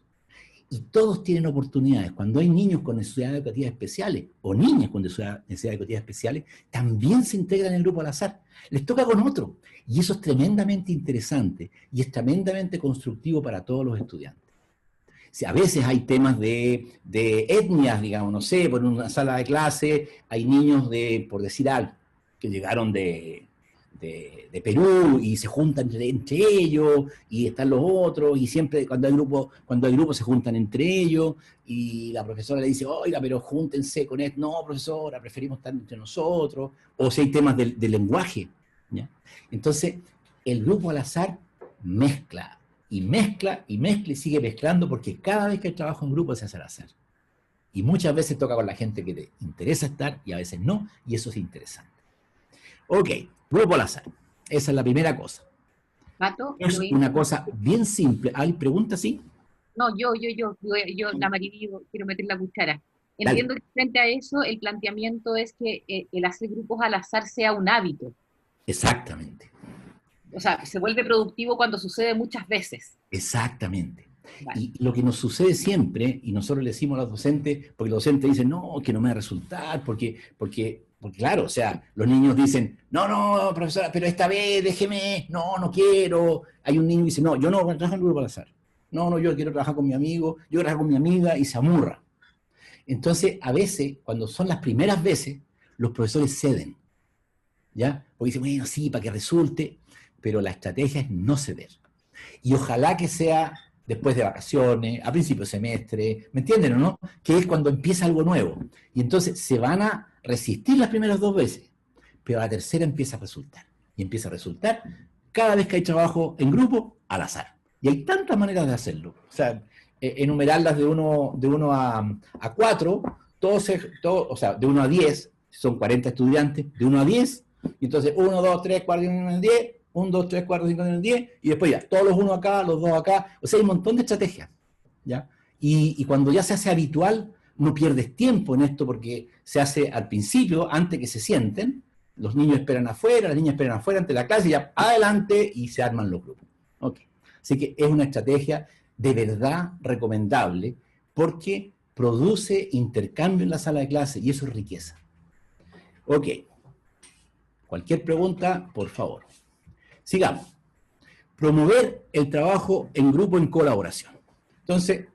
Y todos tienen oportunidades. Cuando hay niños con necesidades educativas especiales, o niñas con necesidades educativas especiales, también se integran en el grupo al azar. Les toca con otro. Y eso es tremendamente interesante, y es tremendamente constructivo para todos los estudiantes. Si a veces hay temas de etnias, digamos, no sé, por una sala de clase, hay niños por decir algo, que llegaron de Perú y se juntan entre ellos, y están los otros, y siempre cuando hay grupos se juntan entre ellos, y la profesora le dice, oiga, pero júntense con esto. No, profesora, preferimos estar entre nosotros. O si hay temas de lenguaje, ¿ya? Entonces, el grupo al azar mezcla, y sigue mezclando, porque cada vez que hay trabajo en grupo se hace al azar. Y muchas veces toca con la gente que te interesa estar, y a veces no, y eso es interesante. Ok, grupo al azar. Esa es la primera cosa. Pato, Es una cosa bien simple. ¿Hay preguntas, sí? No, yo, la Mariví, quiero meter la cuchara. Entiendo que frente a eso, el planteamiento es que el hacer grupos al azar sea un hábito. Exactamente. O sea, se vuelve productivo cuando sucede muchas veces. Exactamente. Vale. Y lo que nos sucede siempre, y nosotros le decimos a los docentes, porque los docentes dicen, no, que no me va a resultar, porque claro, o sea, los niños dicen, no, profesora, pero esta vez déjeme, no quiero. Hay un niño que dice, no, yo no trabajo en grupo al azar. No, yo quiero trabajar con mi amigo, yo quiero trabajar con mi amiga, y se amurra. Entonces, a veces, cuando son las primeras veces, los profesores ceden, ¿ya? Porque dicen, bueno, sí, para que resulte, pero la estrategia es no ceder. Y ojalá que sea después de vacaciones, a principio de semestre, ¿me entienden o no? Que es cuando empieza algo nuevo. Y entonces se van a resistir las primeras 2 veces, pero a la tercera empieza a resultar. Y empieza a resultar cada vez que hay trabajo en grupo, al azar. Y hay tantas maneras de hacerlo. O sea, enumerarlas de 1 a 4, o sea, de 1 a 10, son 40 estudiantes, de 1 a 10, y entonces 1, 2, 3, 4, 5, 10, 1, 2, 3, 4, 5, 10, y después ya, todos los 1 acá, los 2 acá. O sea, hay un montón de estrategias, ¿ya? Y cuando ya se hace habitual, no pierdes tiempo en esto, porque se hace al principio, antes que se sienten, los niños esperan afuera, las niñas esperan afuera ante la clase, y ya adelante, y se arman los grupos. Okay. Así que es una estrategia de verdad recomendable, porque produce intercambio en la sala de clase, y eso es riqueza. Ok. Cualquier pregunta, por favor. Sigamos. Promover el trabajo en grupo en colaboración. Entonces,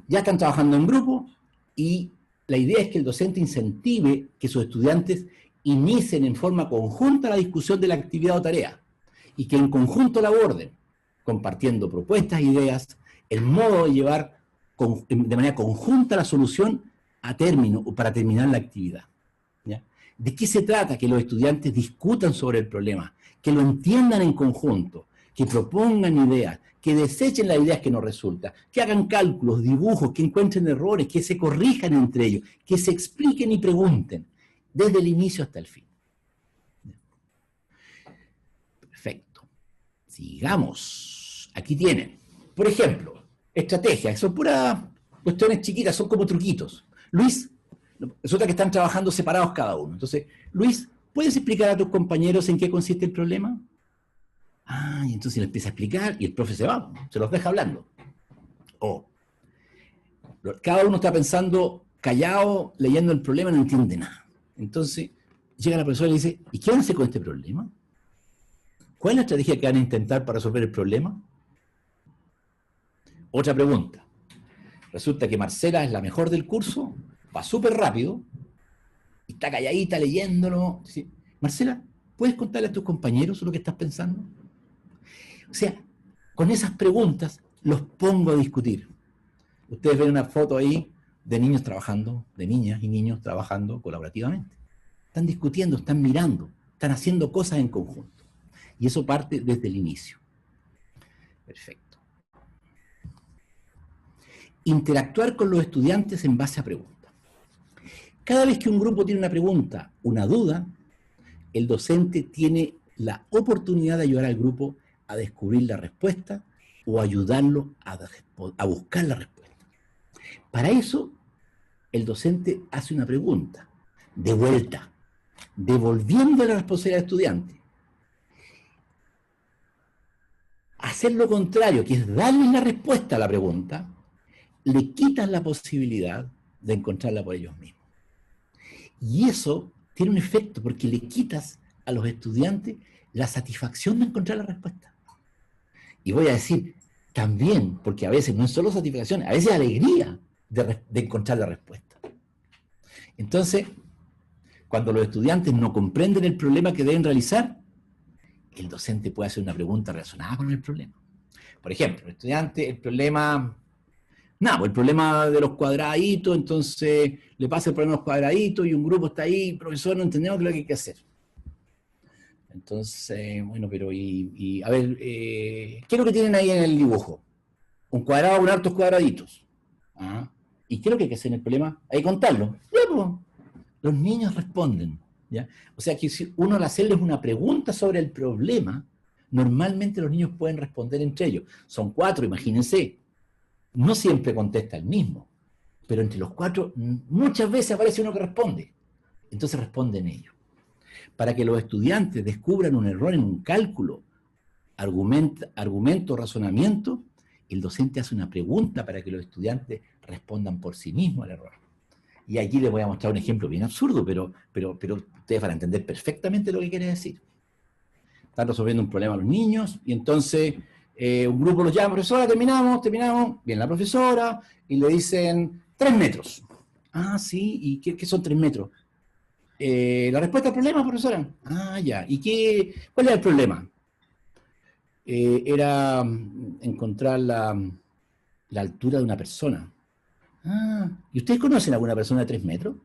ya están trabajando en grupo, y la idea es que el docente incentive que sus estudiantes inicien en forma conjunta la discusión de la actividad o tarea, y que en conjunto la aborden, compartiendo propuestas, ideas, el modo de llevar de manera conjunta la solución a término o para terminar la actividad. ¿Ya? ¿De qué se trata? Que los estudiantes discutan sobre el problema, que lo entiendan en conjunto, que propongan ideas, que desechen las ideas que no resultan, que hagan cálculos, dibujos, que encuentren errores, que se corrijan entre ellos, que se expliquen y pregunten, desde el inicio hasta el fin. Perfecto. Sigamos. Aquí tienen, por ejemplo, estrategias, son puras cuestiones chiquitas, son como truquitos. Luis, resulta que están trabajando separados cada uno. Entonces, Luis, ¿puedes explicar a tus compañeros en qué consiste el problema? Ah, y entonces le empieza a explicar y el profe se va, se los deja hablando. O cada uno está pensando callado, leyendo el problema, no entiende nada. Entonces llega la profesora y le dice, ¿y qué van a hacer con este problema? ¿Cuál es la estrategia que van a intentar para resolver el problema? Otra pregunta. Resulta que Marcela es la mejor del curso, va súper rápido, y está calladita leyéndolo. ¿Sí? Marcela, ¿puedes contarle a tus compañeros lo que estás pensando? O sea, con esas preguntas los pongo a discutir. Ustedes ven una foto ahí de niños trabajando, de niñas y niños trabajando colaborativamente. Están discutiendo, están mirando, están haciendo cosas en conjunto. Y eso parte desde el inicio. Perfecto. Interactuar con los estudiantes en base a preguntas. Cada vez que un grupo tiene una pregunta, una duda, el docente tiene la oportunidad de ayudar al grupo a descubrir la respuesta o ayudarlo a buscar la respuesta. Para eso, el docente hace una pregunta, de vuelta, devolviendo la responsabilidad al estudiante. Hacer lo contrario, que es darles la respuesta a la pregunta, le quitas la posibilidad de encontrarla por ellos mismos. Y eso tiene un efecto, porque le quitas a los estudiantes la satisfacción de encontrar la respuesta. Y voy a decir, también, porque a veces no es solo satisfacción, a veces alegría de encontrar la respuesta. Entonces, cuando los estudiantes no comprenden el problema que deben realizar, el docente puede hacer una pregunta relacionada con el problema. Por ejemplo, el estudiante, el problema de los cuadraditos, entonces le pasa el problema de los cuadraditos y un grupo está ahí, profesor, no entendemos qué es lo que hay que hacer. Entonces, bueno, pero a ver, ¿qué es lo que tienen ahí en el dibujo? Un cuadrado con hartos cuadraditos. ¿Ah? ¿Y qué es lo que hay que hacer en el problema? Hay que contarlo. Ya, pues, los niños responden. ¿Ya? O sea que si uno al hacerles una pregunta sobre el problema, normalmente los niños pueden responder entre ellos. Son 4, imagínense. No siempre contesta el mismo, pero entre los 4 muchas veces aparece uno que responde. Entonces responden ellos. Para que los estudiantes descubran un error en un cálculo, argumento, razonamiento, el docente hace una pregunta para que los estudiantes respondan por sí mismos al error. Y aquí les voy a mostrar un ejemplo bien absurdo, pero ustedes van a entender perfectamente lo que quiere decir. Están resolviendo un problema a los niños, y entonces un grupo los llama, profesora, terminamos, viene la profesora, y le dicen, 3 metros. Ah, sí, ¿y qué son 3 metros? La respuesta al problema, profesora. Ah, ya, ¿y cuál era el problema? Era encontrar la altura de una persona. Ah, ¿y ustedes conocen a alguna persona de 3 metros?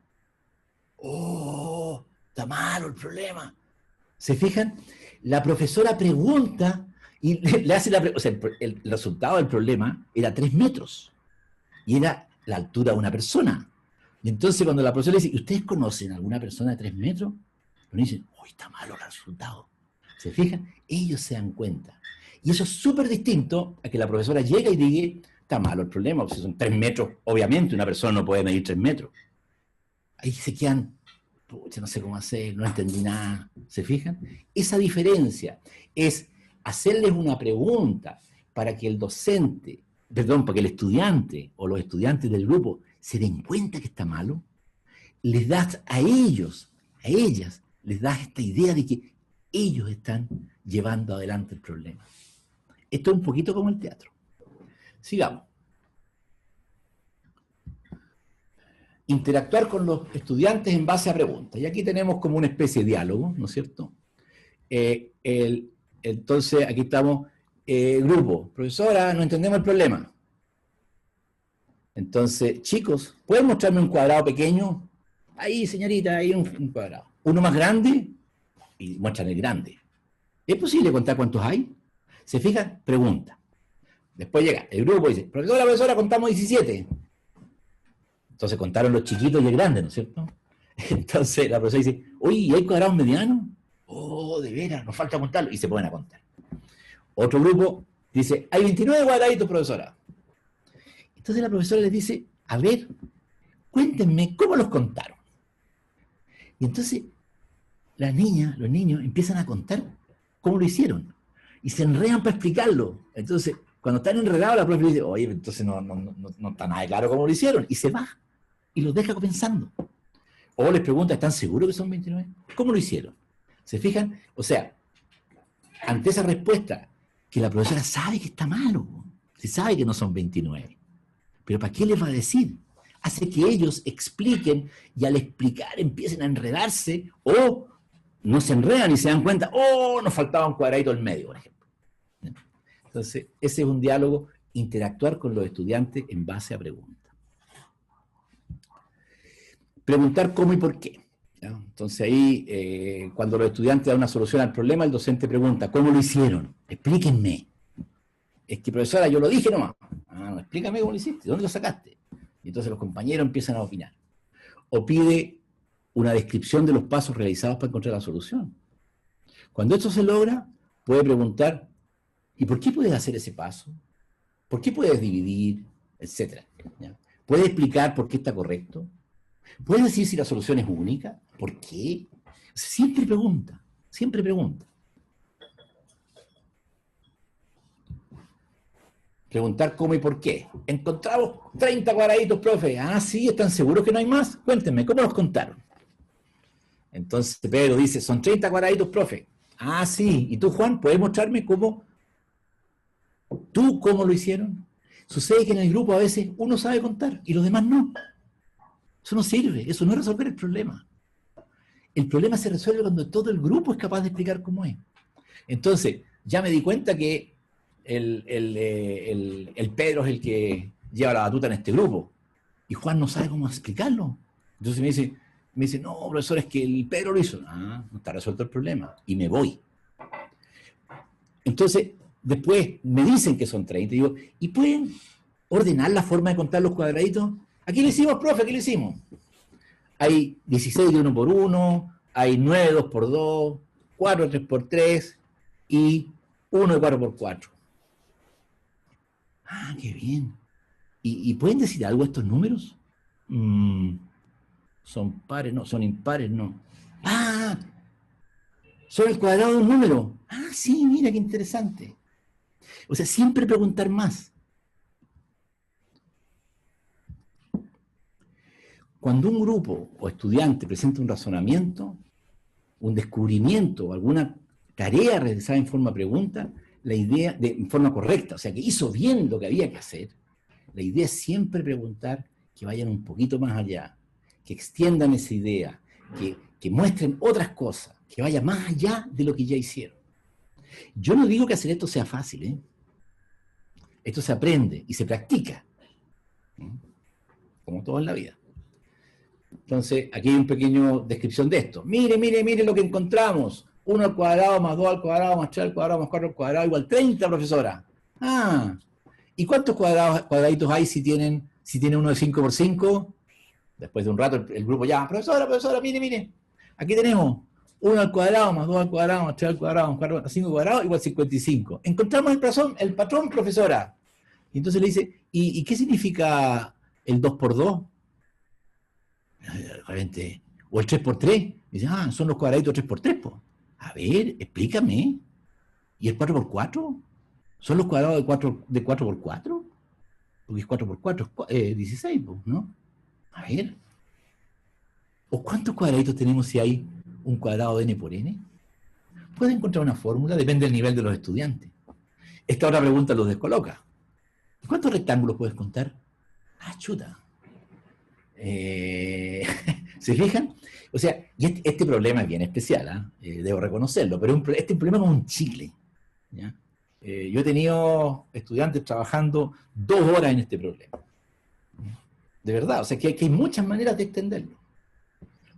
¡Oh! Está malo el problema. ¿Se fijan? La profesora pregunta y le hace o sea, el resultado del problema era 3 metros. Y era la altura de una persona. Y entonces cuando la profesora le dice, ¿ustedes conocen a alguna persona de 3 metros? Los niños dicen, ¡uy, está malo el resultado! ¿Se fijan? Ellos se dan cuenta. Y eso es súper distinto a que la profesora llega y diga, está malo el problema, porque si son 3 metros, obviamente una persona no puede medir 3 metros. Ahí se quedan, no sé cómo hacer, no entendí nada. ¿Se fijan? Esa diferencia es hacerles una pregunta para que el docente, para que el estudiante o los estudiantes del grupo se den cuenta que está malo, les das a ellos, a ellas, les das esta idea de que ellos están llevando adelante el problema. Esto es un poquito como el teatro. Sigamos. Interactuar con los estudiantes en base a preguntas. Y aquí tenemos como una especie de diálogo, ¿no es cierto? Entonces, aquí estamos, grupo, profesora, no entendemos el problema. Entonces, chicos, ¿pueden mostrarme un cuadrado pequeño? Ahí, señorita, ahí un cuadrado. ¿Uno más grande? Y muestran el grande. ¿Es posible contar cuántos hay? ¿Se fijan? Pregunta. Después llega el grupo y dice, profesora, contamos 17. Entonces contaron los chiquitos y el grande, ¿no es cierto? Entonces la profesora dice, oye, ¿y hay cuadrados medianos? Oh, de veras, nos falta contarlo. Y se ponen a contar. Otro grupo dice, hay 29 cuadraditos, profesora. Entonces la profesora les dice, a ver, cuéntenme cómo los contaron. Y entonces las niñas, los niños empiezan a contar cómo lo hicieron. Y se enredan para explicarlo. Entonces, cuando están enredados, la profe dice, oye, entonces no está nada claro cómo lo hicieron. Y se va. Y los deja pensando. O les pregunta, ¿están seguros que son 29? ¿Cómo lo hicieron? ¿Se fijan? O sea, ante esa respuesta, que la profesora sabe que está malo. Se sabe que no son 29. Pero ¿para qué les va a decir? Hace que ellos expliquen y al explicar empiecen a enredarse o no se enredan y se dan cuenta, oh, nos faltaba un cuadradito al medio, por ejemplo. Entonces, ese es un diálogo, interactuar con los estudiantes en base a preguntas. Preguntar cómo y por qué. ¿Ya? Entonces ahí, cuando los estudiantes dan una solución al problema, el docente pregunta, ¿cómo lo hicieron? Explíquenme. Es que, profesora, yo lo dije nomás. Ah, no, explícame cómo lo hiciste, ¿dónde lo sacaste? Y entonces los compañeros empiezan a opinar. O pide una descripción de los pasos realizados para encontrar la solución. Cuando esto se logra, puede preguntar, ¿y por qué puedes hacer ese paso? ¿Por qué puedes dividir? Etcétera. ¿Ya? ¿Puede explicar por qué está correcto? ¿Puede decir si la solución es única? ¿Por qué? Siempre pregunta, siempre pregunta. Preguntar cómo y por qué. Encontramos 30 cuadraditos, profe. Ah, sí, ¿están seguros que no hay más? Cuéntenme, ¿cómo los contaron? Entonces Pedro dice, son 30 cuadraditos, profe. Ah, sí. ¿Y tú, Juan, puedes mostrarme cómo? ¿Tú cómo lo hicieron? Sucede que en el grupo a veces uno sabe contar y los demás no. Eso no sirve, eso no es resolver el problema. El problema se resuelve cuando todo el grupo es capaz de explicar cómo es. Entonces, ya me di cuenta que el Pedro es el que lleva la batuta en este grupo. Y Juan no sabe cómo explicarlo. Entonces me dice, no, profesor, es que el Pedro lo hizo. Ah, no está resuelto el problema. Y me voy. Entonces, después me dicen que son 30. Y digo, ¿y pueden ordenar la forma de contar los cuadraditos? Aquí lo hicimos, profe, aquí lo hicimos. Hay 16 de 1 por 1, hay 9 de 2 por 2, 4 de 3 por 3 y 1 de 4 por 4. Ah, qué bien. ¿Y pueden decir algo estos números? Son pares, no, son impares, no. Ah, son el cuadrado de un número. Ah, sí, mira qué interesante. O sea, siempre preguntar más. Cuando un grupo o estudiante presenta un razonamiento, un descubrimiento o alguna tarea realizada en forma pregunta, la idea, en forma correcta, o sea, que hizo bien lo que había que hacer, la idea es siempre preguntar que vayan un poquito más allá, que extiendan esa idea, que muestren otras cosas, que vayan más allá de lo que ya hicieron. Yo no digo que hacer esto sea fácil, ¿eh? Esto se aprende y se practica, como todo en la vida. Entonces, aquí hay una pequeña descripción de esto. Mire lo que encontramos. 1 al cuadrado más 2 al cuadrado más 3 al cuadrado más 4 al cuadrado igual 30, profesora. Ah, ¿y cuántos cuadraditos hay si tienen uno de 5 por 5? Después de un rato el grupo llama, profesora, mire. Aquí tenemos 1 al cuadrado más 2 al cuadrado más 3 al cuadrado más 4 más 5 al cuadrado igual 55. Encontramos el patrón, profesora. Y entonces le dice, ¿y qué significa el 2 por 2? Realmente, o el 3 por 3. Dice, son los cuadraditos 3 por 3. Po. A ver, explícame. ¿Y el 4 por 4? ¿Son los cuadrados de 4 por 4? Porque es 4 por 4, 16, ¿no? A ver. ¿O cuántos cuadraditos tenemos si hay un cuadrado de n por n? Puede encontrar una fórmula, depende del nivel de los estudiantes. Esta otra pregunta los descoloca. ¿Cuántos rectángulos puedes contar? Ah, chuta. ¿Se fijan? O sea, y este problema es bien especial, debo reconocerlo, pero este es un problema como un chicle. ¿Ya? Yo he tenido estudiantes trabajando 2 horas en este problema. De verdad, o sea, que hay muchas maneras de extenderlo.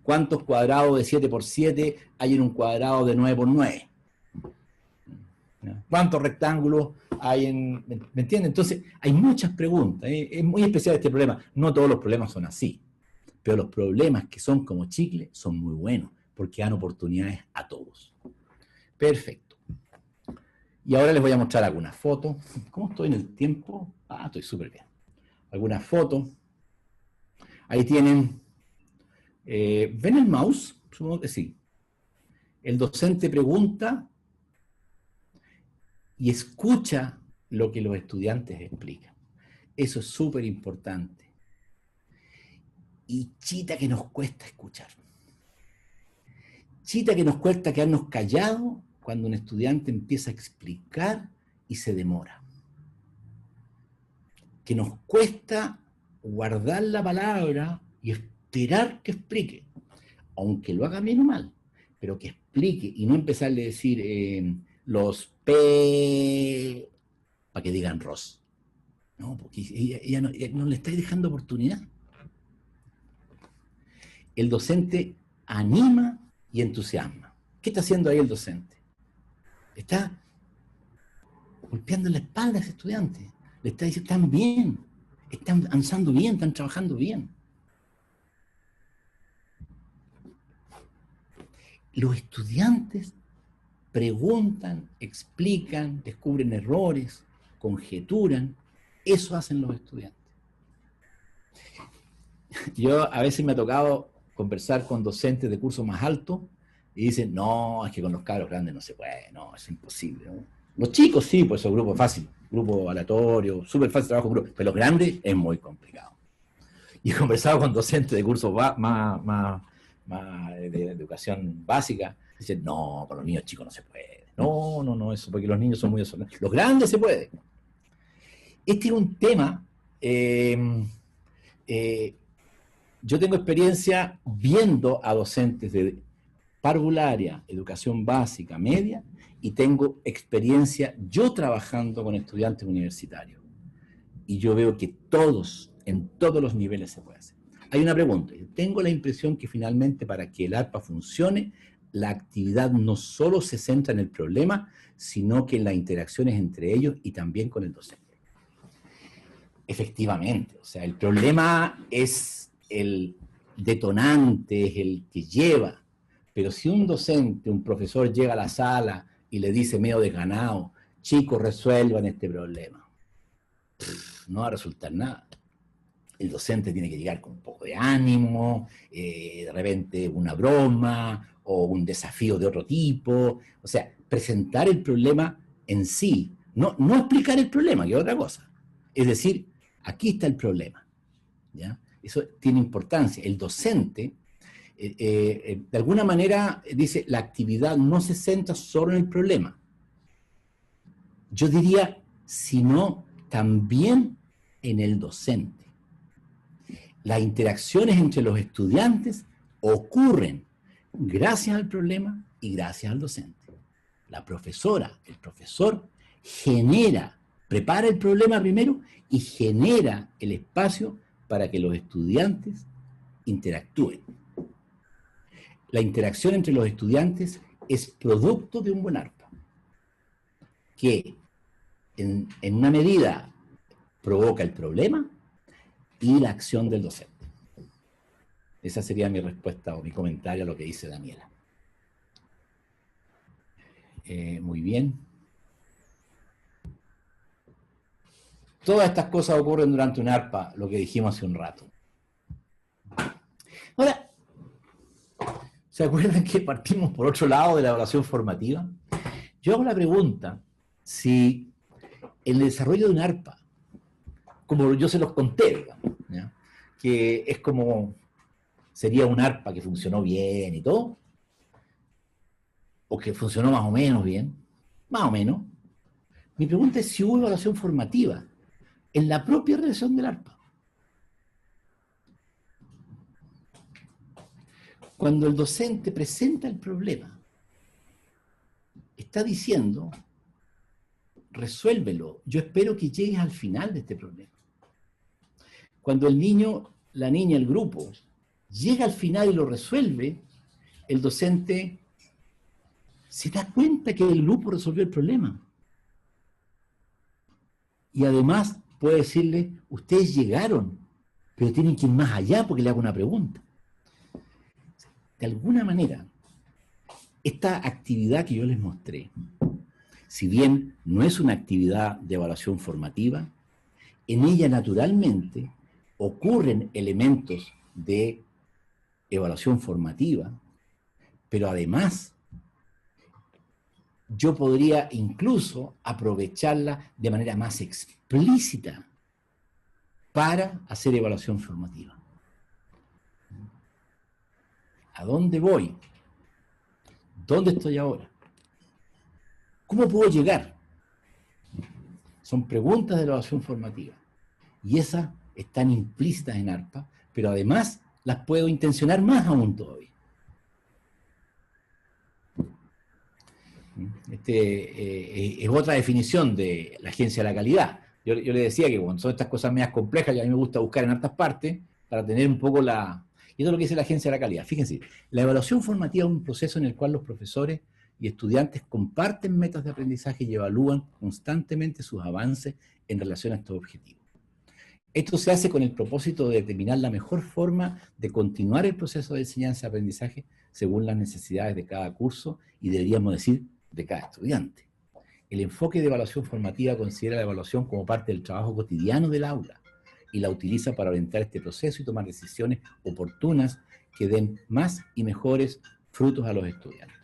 ¿Cuántos cuadrados de 7 por 7 hay en un cuadrado de 9 por 9? ¿Ya? ¿Cuántos rectángulos hay en...? ¿Me entienden? Entonces, hay muchas preguntas. Es muy especial este problema. No todos los problemas son así, pero los problemas que son como chicle son muy buenos, porque dan oportunidades a todos. Perfecto. Y ahora les voy a mostrar algunas fotos. ¿Cómo estoy en el tiempo? Ah, estoy súper bien. Algunas fotos. Ahí tienen... ¿ven el mouse? Supongo que sí. El docente pregunta y escucha lo que los estudiantes explican. Eso es súper importante. Y chita que nos cuesta escuchar. Chita que nos cuesta quedarnos callados cuando un estudiante empieza a explicar y se demora. Que nos cuesta guardar la palabra y esperar que explique, aunque lo haga bien o mal, pero que explique y no empezarle a decir los P para que digan Ross. No, porque ella no le estáis dejando oportunidad. El docente anima y entusiasma. ¿Qué está haciendo ahí el docente? Está golpeando la espalda a ese estudiante. Le está diciendo, están bien, están avanzando bien, están trabajando bien. Los estudiantes preguntan, explican, descubren errores, conjeturan. Eso hacen los estudiantes. Yo a veces me ha tocado conversar con docentes de cursos más altos y dicen, no, es que con los cabros grandes no se puede, no, es imposible, ¿no? Los chicos sí, pues son grupos fáciles, grupo aleatorio, súper fácil trabajo en grupo, pero los grandes es muy complicado. Y he conversado con docentes de cursos más de educación básica, dicen, no, con los niños chicos no se puede. No, eso, porque los niños son muy desordenados. Los grandes se puede. Este es un tema, yo tengo experiencia viendo a docentes de parvularia, educación básica, media, y tengo experiencia yo trabajando con estudiantes universitarios. Y yo veo que todos, en todos los niveles se puede hacer. Hay una pregunta. Tengo la impresión que finalmente para que el ARPA funcione, la actividad no solo se centra en el problema, sino que en las interacciones entre ellos y también con el docente. Efectivamente, o sea, el problema es el detonante, es el que lleva. Pero si un docente, un profesor llega a la sala y le dice medio desganado, chicos, resuelvan este problema, no va a resultar nada. El docente tiene que llegar con un poco de ánimo, de repente una broma o un desafío de otro tipo. O sea, presentar el problema en sí, no explicar el problema, que es otra cosa. Es decir, aquí está el problema, ¿ya? Eso tiene importancia. El docente, de alguna manera, dice, la actividad no se centra solo en el problema. Yo diría, sino también en el docente. Las interacciones entre los estudiantes ocurren gracias al problema y gracias al docente. La profesora, el profesor, prepara el problema primero y genera el espacio para que los estudiantes interactúen. La interacción entre los estudiantes es producto de un buen ARPA, que en una medida provoca el problema y la acción del docente. Esa sería mi respuesta o mi comentario a lo que dice Daniela. Muy bien. Todas estas cosas ocurren durante un ARPA, lo que dijimos hace un rato. Ahora, ¿se acuerdan que partimos por otro lado de la evaluación formativa? Yo hago la pregunta, si el desarrollo de un ARPA, como yo se los conté, digamos, ¿ya? Que es como, sería un ARPA que funcionó bien y todo, o que funcionó más o menos bien, más o menos. Mi pregunta es si hubo evaluación formativa en la propia realización del ARPA. Cuando el docente presenta el problema, está diciendo, resuélvelo, yo espero que llegues al final de este problema. Cuando el niño, la niña, el grupo, llega al final y lo resuelve, el docente se da cuenta que el grupo resolvió el problema. Y además puede decirle, ustedes llegaron, pero tienen que ir más allá porque le hago una pregunta. De alguna manera, esta actividad que yo les mostré, si bien no es una actividad de evaluación formativa, en ella naturalmente ocurren elementos de evaluación formativa, pero además yo podría incluso aprovecharla de manera más explícita para hacer evaluación formativa. ¿A dónde voy? ¿Dónde estoy ahora? ¿Cómo puedo llegar? Son preguntas de evaluación formativa. Y esas están implícitas en ARPA, pero además las puedo intencionar más aún todavía. Es otra definición de la agencia de la calidad. Yo le decía que cuando son estas cosas medias complejas, y a mí me gusta buscar en hartas partes, para tener un poco la... Y eso es lo que dice la agencia de la calidad. Fíjense, la evaluación formativa es un proceso en el cual los profesores y estudiantes comparten metas de aprendizaje y evalúan constantemente sus avances en relación a estos objetivos. Esto se hace con el propósito de determinar la mejor forma de continuar el proceso de enseñanza-aprendizaje según las necesidades de cada curso y deberíamos decir de cada estudiante. El enfoque de evaluación formativa considera la evaluación como parte del trabajo cotidiano del aula y la utiliza para orientar este proceso y tomar decisiones oportunas que den más y mejores frutos a los estudiantes.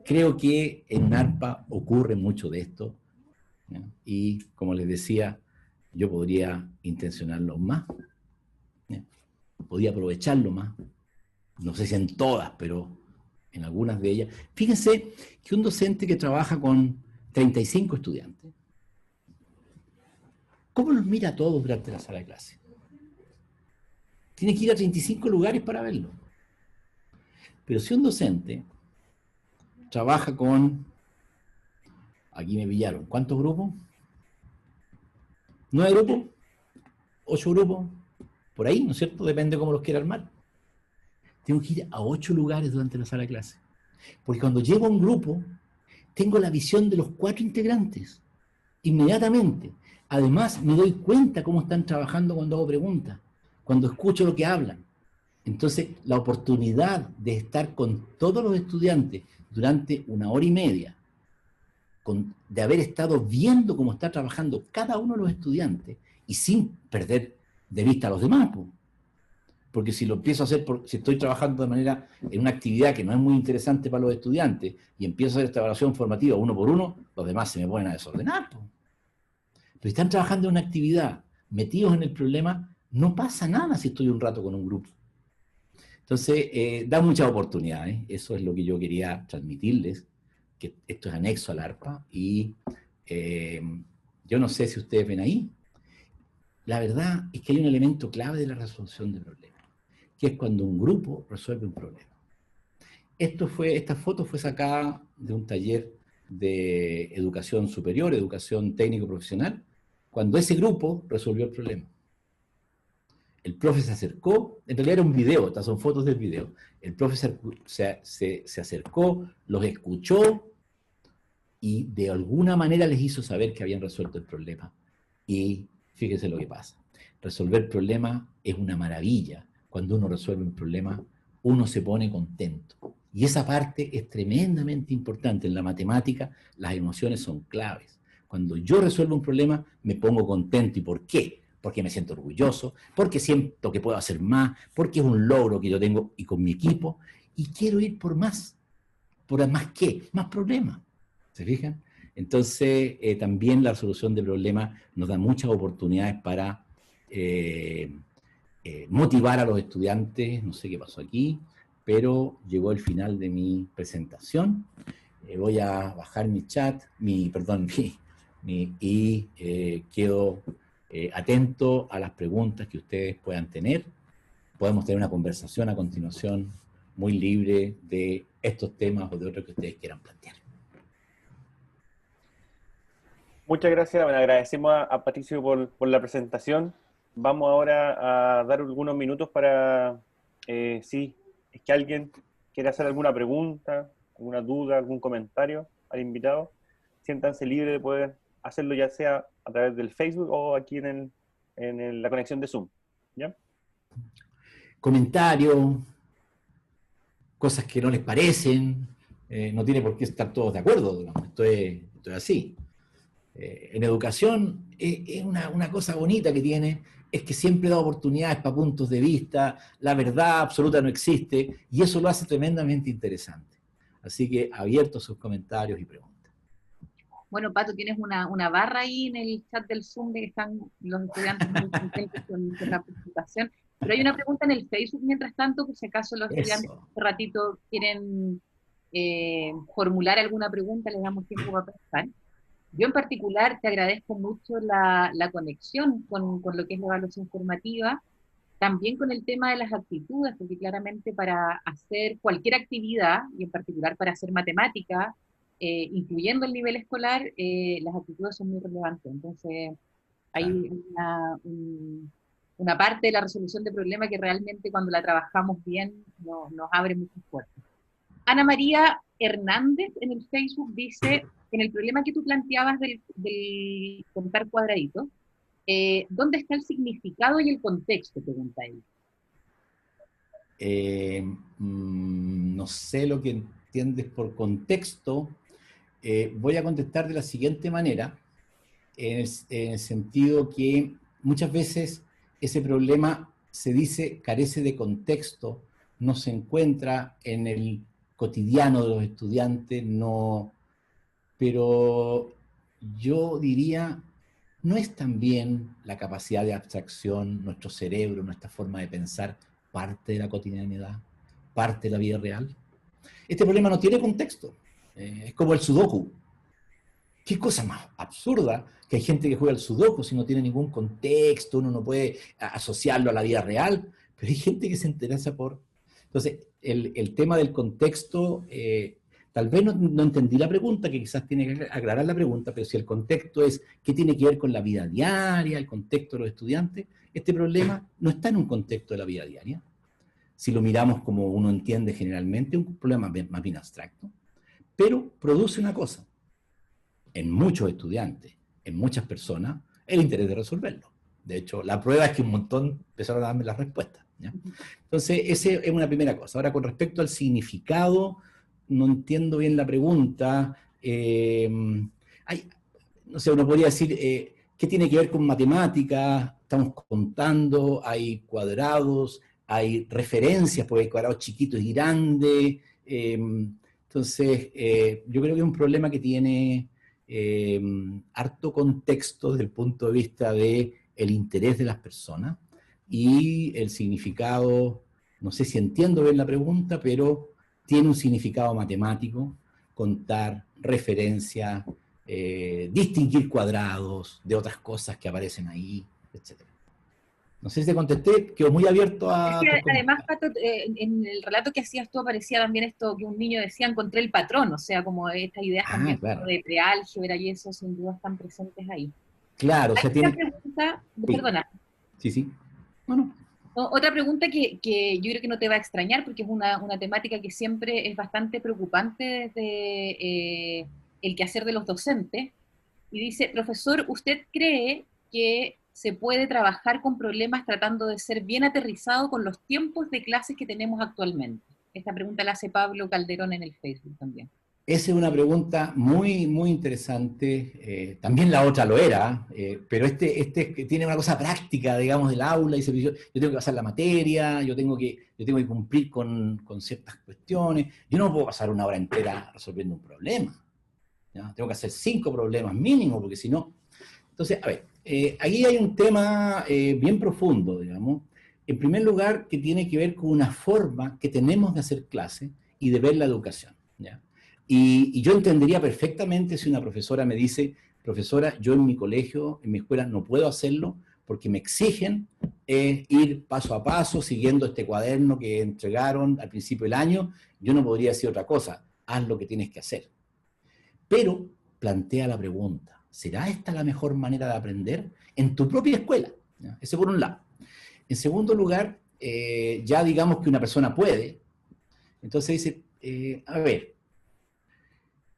Creo que en ARPA ocurre mucho de esto, ¿ya? Y como les decía, yo podría intencionarlo más, ¿ya? Podría aprovecharlo más, no sé si en todas, pero en algunas de ellas. Fíjense que un docente que trabaja con 35 estudiantes, ¿cómo los mira a todos durante la sala de clase? Tiene que ir a 35 lugares para verlo. Pero si un docente trabaja con, aquí me pillaron, ¿cuántos grupos? ¿9 grupos? ¿8 grupos? Por ahí, ¿no es cierto? Depende cómo los quiera armar. Tengo que ir a 8 lugares durante la sala de clase. Porque cuando llego a un grupo, tengo la visión de los 4 integrantes. Inmediatamente. Además, me doy cuenta cómo están trabajando cuando hago preguntas, cuando escucho lo que hablan. Entonces, la oportunidad de estar con todos los estudiantes durante 1 hora y media, de haber estado viendo cómo está trabajando cada uno de los estudiantes y sin perder de vista a los demás, porque si lo empiezo a hacer, si estoy trabajando de manera en una actividad que no es muy interesante para los estudiantes y empiezo a hacer esta evaluación formativa uno por uno, los demás se me ponen a desordenar. Pero si están trabajando en una actividad metidos en el problema, no pasa nada si estoy un rato con un grupo. Entonces, da muchas oportunidades. Eso es lo que yo quería transmitirles, que esto es anexo al ARPA, y yo no sé si ustedes ven ahí. La verdad es que hay un elemento clave de la resolución de problemas, que es cuando un grupo resuelve un problema. Esta foto fue sacada de un taller de educación superior, educación técnico-profesional, cuando ese grupo resolvió el problema. El profe se acercó, en realidad era un video, estas son fotos del video. El profe se acercó, los escuchó y de alguna manera les hizo saber que habían resuelto el problema. Y fíjense lo que pasa. Resolver problemas es una maravilla. Cuando uno resuelve un problema, uno se pone contento. Y esa parte es tremendamente importante. En la matemática, las emociones son claves. Cuando yo resuelvo un problema, me pongo contento. ¿Y por qué? Porque me siento orgulloso, porque siento que puedo hacer más, porque es un logro que yo tengo y con mi equipo, y quiero ir por más. ¿Por más qué? Más problemas. ¿Se fijan? Entonces, también la resolución de problemas nos da muchas oportunidades para motivar a los estudiantes. No sé qué pasó aquí, pero llegó el final de mi presentación. Voy a bajar mi chat, y quedo atento a las preguntas que ustedes puedan tener. Podemos tener una conversación a continuación muy libre de estos temas o de otros que ustedes quieran plantear. Muchas gracias, bueno, agradecemos a Patricio por la presentación. Vamos ahora a dar algunos minutos para, si es que alguien quiere hacer alguna pregunta, alguna duda, algún comentario al invitado. siéntanse libres de poder hacerlo, ya sea a través del Facebook o aquí en la conexión de Zoom. ¿Ya? Comentarios, cosas que no les parecen, no tiene por qué estar todos de acuerdo, digamos. Esto es así. En educación, es una cosa bonita que tiene, es que siempre da oportunidades para puntos de vista, la verdad absoluta no existe, y eso lo hace tremendamente interesante. Así que abierto a sus comentarios y preguntas. Bueno, Pato, tienes una barra ahí en el chat del Zoom de que están los estudiantes muy contentos con la participación. Pero hay una pregunta en el Facebook, mientras tanto, por si acaso los estudiantes este ratito quieren formular alguna pregunta, les damos tiempo para pensar. Yo en particular te agradezco mucho la conexión con lo que es la evaluación formativa, también con el tema de las actitudes, porque claramente para hacer cualquier actividad, y en particular para hacer matemática, incluyendo el nivel escolar, las actitudes son muy relevantes. Entonces, hay una parte de la resolución de problemas que realmente cuando la trabajamos bien nos abre muchas puertas. Ana María Hernández en el Facebook dice, en el problema que tú planteabas del contar cuadraditos, ¿dónde está el significado y el contexto? Pregunta él. No sé lo que entiendes por contexto. Voy a contestar de la siguiente manera, en el sentido que muchas veces ese problema se dice carece de contexto, no se encuentra en el cotidiano de los estudiantes, no, pero yo diría, ¿no es también la capacidad de abstracción, nuestro cerebro, nuestra forma de pensar, parte de la cotidianidad, parte de la vida real? Este problema no tiene contexto, es como el sudoku. ¿Qué cosa más absurda que hay gente que juega al sudoku si no tiene ningún contexto, uno no puede asociarlo a la vida real, pero hay gente que se interesa por... Entonces, el tema del contexto, tal vez no entendí la pregunta, que quizás tiene que aclarar la pregunta, pero si el contexto es qué tiene que ver con la vida diaria, el contexto de los estudiantes, este problema no está en un contexto de la vida diaria. Si lo miramos como uno entiende generalmente, un problema más bien abstracto, pero produce una cosa, en muchos estudiantes, en muchas personas, el interés de resolverlo. De hecho, la prueba es que un montón empezaron a darme las respuestas, ¿ya? Entonces, esa es una primera cosa. Ahora, con respecto al significado, no entiendo bien la pregunta. No sé, uno podría decir, ¿qué tiene que ver con matemáticas? Estamos contando, hay cuadrados, hay referencias, porque hay cuadrados chiquitos y grandes. Entonces, yo creo que es un problema que tiene harto contexto desde el punto de vista del interés de las personas y el significado, no sé si entiendo bien la pregunta, pero tiene un significado matemático, contar, referencia, distinguir cuadrados de otras cosas que aparecen ahí, etc. No sé si te contesté, quedo muy abierto a... Es que además, Pato, en el relato que hacías tú aparecía también esto que un niño decía, encontré el patrón, o sea, como estas ideas también claro, de preálgebra y eso sin duda están presentes ahí. Claro, o sea, tiene... Pregunta, sí. Perdona. Sí. No. Otra pregunta que yo creo que no te va a extrañar, porque es una temática que siempre es bastante preocupante desde el quehacer de los docentes, y dice, profesor, ¿usted cree que se puede trabajar con problemas tratando de ser bien aterrizado con los tiempos de clases que tenemos actualmente? Esta pregunta la hace Pablo Calderón en el Facebook también. Esa es una pregunta muy, muy interesante. También la otra lo era, pero este tiene una cosa práctica, digamos, del aula. Dice, yo tengo que pasar la materia, yo tengo que cumplir con ciertas cuestiones. Yo no puedo pasar una hora entera resolviendo un problema, ¿ya? Tengo que hacer 5 problemas mínimo, porque si no... Entonces, a ver, aquí hay un tema bien profundo, digamos. En primer lugar, que tiene que ver con una forma que tenemos de hacer clase y de ver la educación, ¿ya? Y yo entendería perfectamente si una profesora me dice, profesora, yo en mi colegio, en mi escuela, no puedo hacerlo porque me exigen ir paso a paso, siguiendo este cuaderno que entregaron al principio del año. Yo no podría decir otra cosa, haz lo que tienes que hacer. Pero plantea la pregunta, ¿será esta la mejor manera de aprender? En tu propia escuela, ¿ya? Ese por un lado. En segundo lugar, ya digamos que una persona puede, entonces dice, a ver,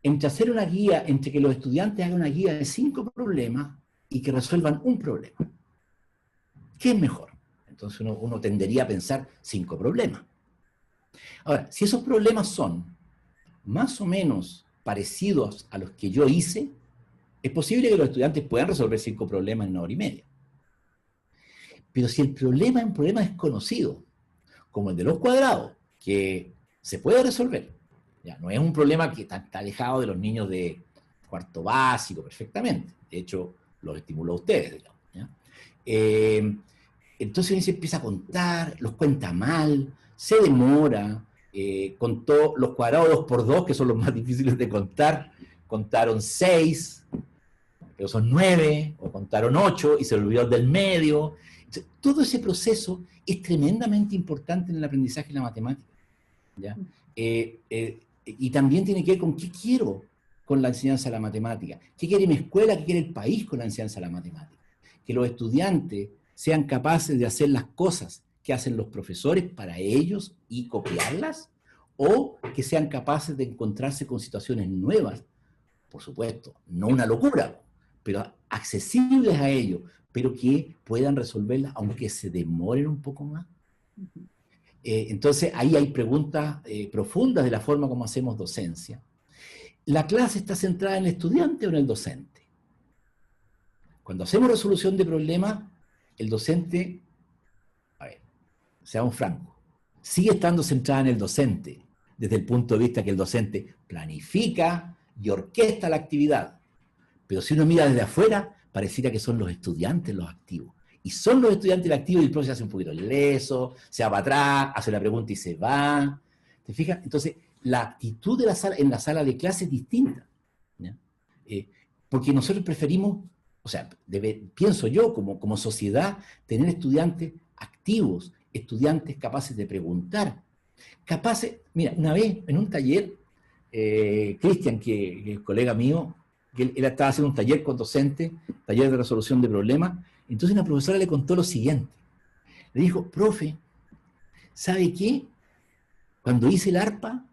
entre hacer una guía, entre que los estudiantes hagan una guía de 5 problemas y que resuelvan un problema. ¿Qué es mejor? Entonces uno tendería a pensar 5 problemas. Ahora, si esos problemas son más o menos parecidos a los que yo hice, es posible que los estudiantes puedan resolver 5 problemas en 1 hora y media. Pero si el problema es un problema desconocido, como el de los cuadrados, que se puede resolver, ya, no es un problema que está alejado de los niños de cuarto básico perfectamente, de hecho, los estimuló a ustedes, digamos, ¿ya? Entonces uno se empieza a contar, los cuenta mal, se demora, contó los cuadrados 2 por 2, que son los más difíciles de contar, contaron 6, pero son 9, o contaron 8 y se olvidó del medio. Entonces, todo ese proceso es tremendamente importante en el aprendizaje de la matemática, ¿ya? Y también tiene que ver con qué quiero con la enseñanza de la matemática, qué quiere mi escuela, qué quiere el país con la enseñanza de la matemática. Que los estudiantes sean capaces de hacer las cosas que hacen los profesores para ellos y copiarlas, o que sean capaces de encontrarse con situaciones nuevas, por supuesto, no una locura, pero accesibles a ellos, pero que puedan resolverlas aunque se demoren un poco más. Entonces ahí hay preguntas profundas de la forma como hacemos docencia. ¿La clase está centrada en el estudiante o en el docente? Cuando hacemos resolución de problemas, el docente, a ver, seamos francos, sigue estando centrada en el docente, desde el punto de vista que el docente planifica y orquesta la actividad. Pero si uno mira desde afuera, pareciera que son los estudiantes los activos. Y son los estudiantes los activos y el profesor se hace un poquito leso, se va para atrás, hace la pregunta y se va. ¿Te fijas? Entonces, la actitud de la sala, en la sala de clase es distinta, ¿ya? Porque nosotros preferimos, o sea, pienso yo como sociedad, tener estudiantes activos, estudiantes capaces de preguntar, capaces, mira, una vez en un taller, Cristian, que es colega mío, que él estaba haciendo un taller con docentes, taller de resolución de problemas, entonces una profesora le contó lo siguiente, le dijo, profe, ¿sabe qué? Cuando hice el arpa,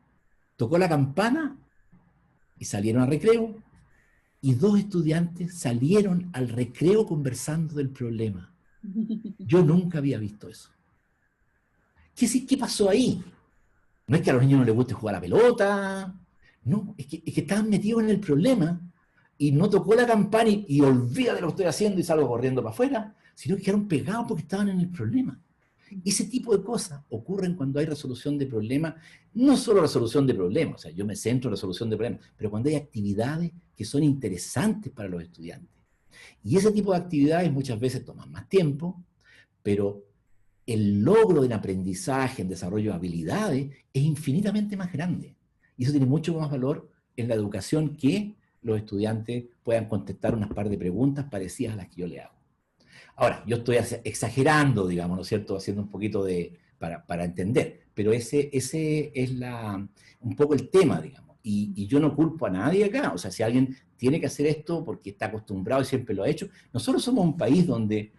tocó la campana y salieron al recreo, y 2 estudiantes salieron al recreo conversando del problema. Yo nunca había visto eso. ¿Qué pasó ahí? No es que a los niños no les guste jugar a la pelota, no, es que estaban metidos en el problema y no tocó la campana y olvida de lo que estoy haciendo y salgo corriendo para afuera, sino que quedaron pegados porque estaban en el problema. Ese tipo de cosas ocurren cuando hay resolución de problemas, no solo resolución de problemas, o sea, yo me centro en resolución de problemas, pero cuando hay actividades que son interesantes para los estudiantes. Y ese tipo de actividades muchas veces toman más tiempo, pero el logro en aprendizaje, en desarrollo de habilidades, es infinitamente más grande. Y eso tiene mucho más valor en la educación que los estudiantes puedan contestar unas par de preguntas parecidas a las que yo le hago. Ahora, yo estoy exagerando, digamos, ¿no es cierto?, haciendo un poquito para entender, pero ese es un poco el tema, digamos, y yo no culpo a nadie acá, o sea, si alguien tiene que hacer esto porque está acostumbrado y siempre lo ha hecho, nosotros somos un país donde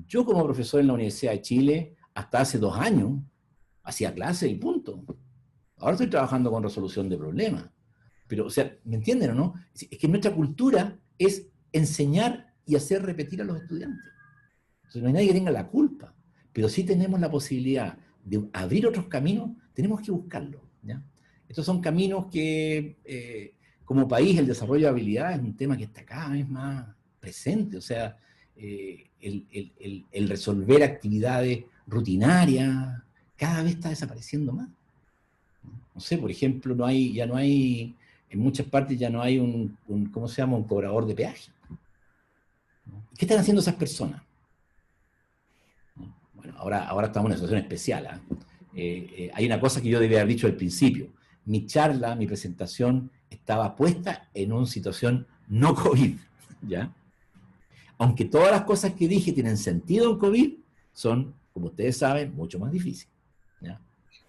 yo como profesor en la Universidad de Chile, hasta hace 2 años, hacía clase y punto. Ahora estoy trabajando con resolución de problemas, pero, o sea, ¿me entienden o no? Es que nuestra cultura es enseñar y hacer repetir a los estudiantes. Entonces, no hay nadie que tenga la culpa, pero sí tenemos la posibilidad de abrir otros caminos, tenemos que buscarlos, ¿ya? Estos son caminos que, como país, el desarrollo de habilidades es un tema que está cada vez más presente, o sea, el resolver actividades rutinarias cada vez está desapareciendo más. No sé, por ejemplo, ya no hay, en muchas partes ya no hay ¿cómo se llama?, un cobrador de peaje. ¿Qué están haciendo esas personas? Bueno, ahora estamos en una situación especial, ¿eh? Hay una cosa que yo debía haber dicho al principio. Mi charla, mi presentación, estaba puesta en una situación no COVID, ¿ya? Aunque todas las cosas que dije tienen sentido en COVID, son, como ustedes saben, mucho más difíciles, ¿ya?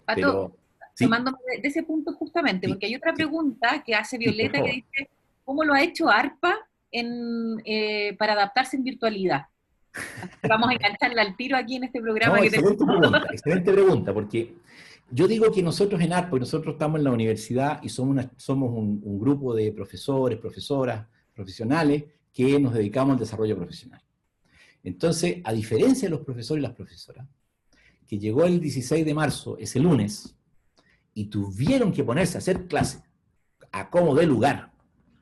Pato, pero, sí, tomándome de ese punto justamente, sí, porque hay otra sí, pregunta que hace sí, por Violeta que favor. dice, ¿cómo lo ha hecho ARPA para adaptarse en virtualidad? Así que vamos a engancharla al tiro aquí en este programa No, que tenemos. excelente pregunta, porque Yo digo que nosotros en ARPA, porque nosotros estamos en la universidad y somos un grupo de profesores, profesoras, profesionales que nos dedicamos al desarrollo profesional. Entonces, a diferencia de los profesores y las profesoras, que llegó el 16 de marzo, ese lunes, y tuvieron que ponerse a hacer clases a como de lugar,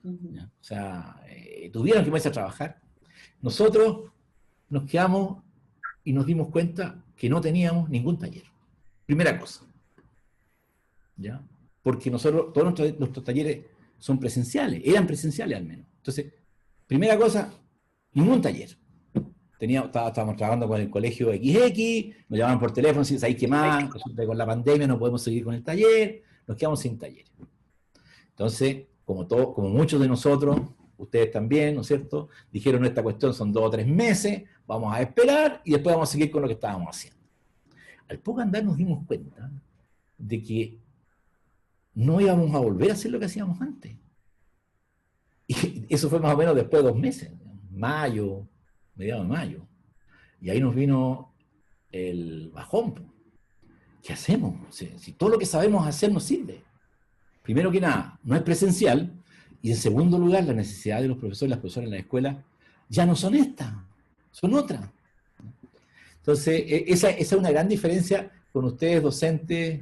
¿ya? O sea, tuvieron que ponerse a trabajar, nosotros nos quedamos y nos dimos cuenta que no teníamos ningún taller. Primera cosa, ¿ya? Porque nosotros, todos nuestros talleres son presenciales, eran presenciales al menos. Entonces, primera cosa, ningún taller. Estábamos trabajando con el colegio XX, nos llamaban por teléfono, si sabéis qué más, resulta que con la pandemia no podemos seguir con el taller, nos quedamos sin taller. Entonces, como muchos de nosotros, ustedes también, ¿no es cierto?, dijeron, esta cuestión son 2 o 3 meses, vamos a esperar y después vamos a seguir con lo que estábamos haciendo. Al poco andar nos dimos cuenta de que no íbamos a volver a hacer lo que hacíamos antes. Y eso fue más o menos después de 2 meses, mayo, mediados de mayo. Y ahí nos vino el bajón. ¿Qué hacemos? Si todo lo que sabemos hacer nos sirve. Primero que nada, no es presencial. Y en segundo lugar, la necesidad de los profesores y las profesoras en la escuela ya no son estas, son otras. Entonces, esa es una gran diferencia con ustedes, docentes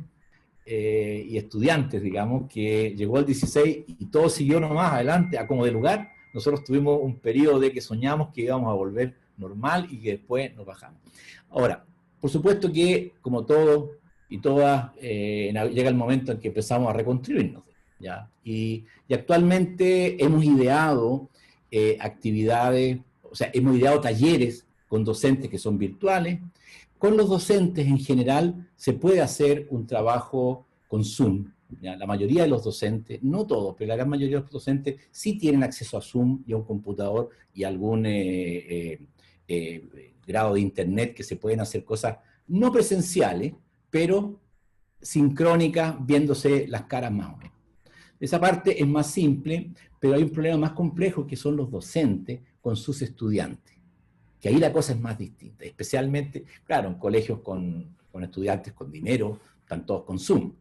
y estudiantes, digamos, que llegó el 16 y todo siguió nomás adelante, a como de lugar. Nosotros tuvimos un periodo de que soñamos que íbamos a volver normal y que después nos bajamos. Ahora, por supuesto que, como todos y todas, llega el momento en que empezamos a reconstruirnos, ¿ya? Y actualmente hemos ideado actividades, o sea, hemos ideado talleres con docentes que son virtuales. Con los docentes en general se puede hacer un trabajo con Zoom. ¿Ya? La mayoría de los docentes, no todos, pero la gran mayoría de los docentes sí tienen acceso a Zoom y a un computador y algún grado de internet que se pueden hacer cosas no presenciales, pero sincrónicas, viéndose las caras más o menos. Esa parte es más simple, pero hay un problema más complejo que son los docentes con sus estudiantes, que ahí la cosa es más distinta, especialmente, claro, en colegios con estudiantes con dinero, están todos con Zoom,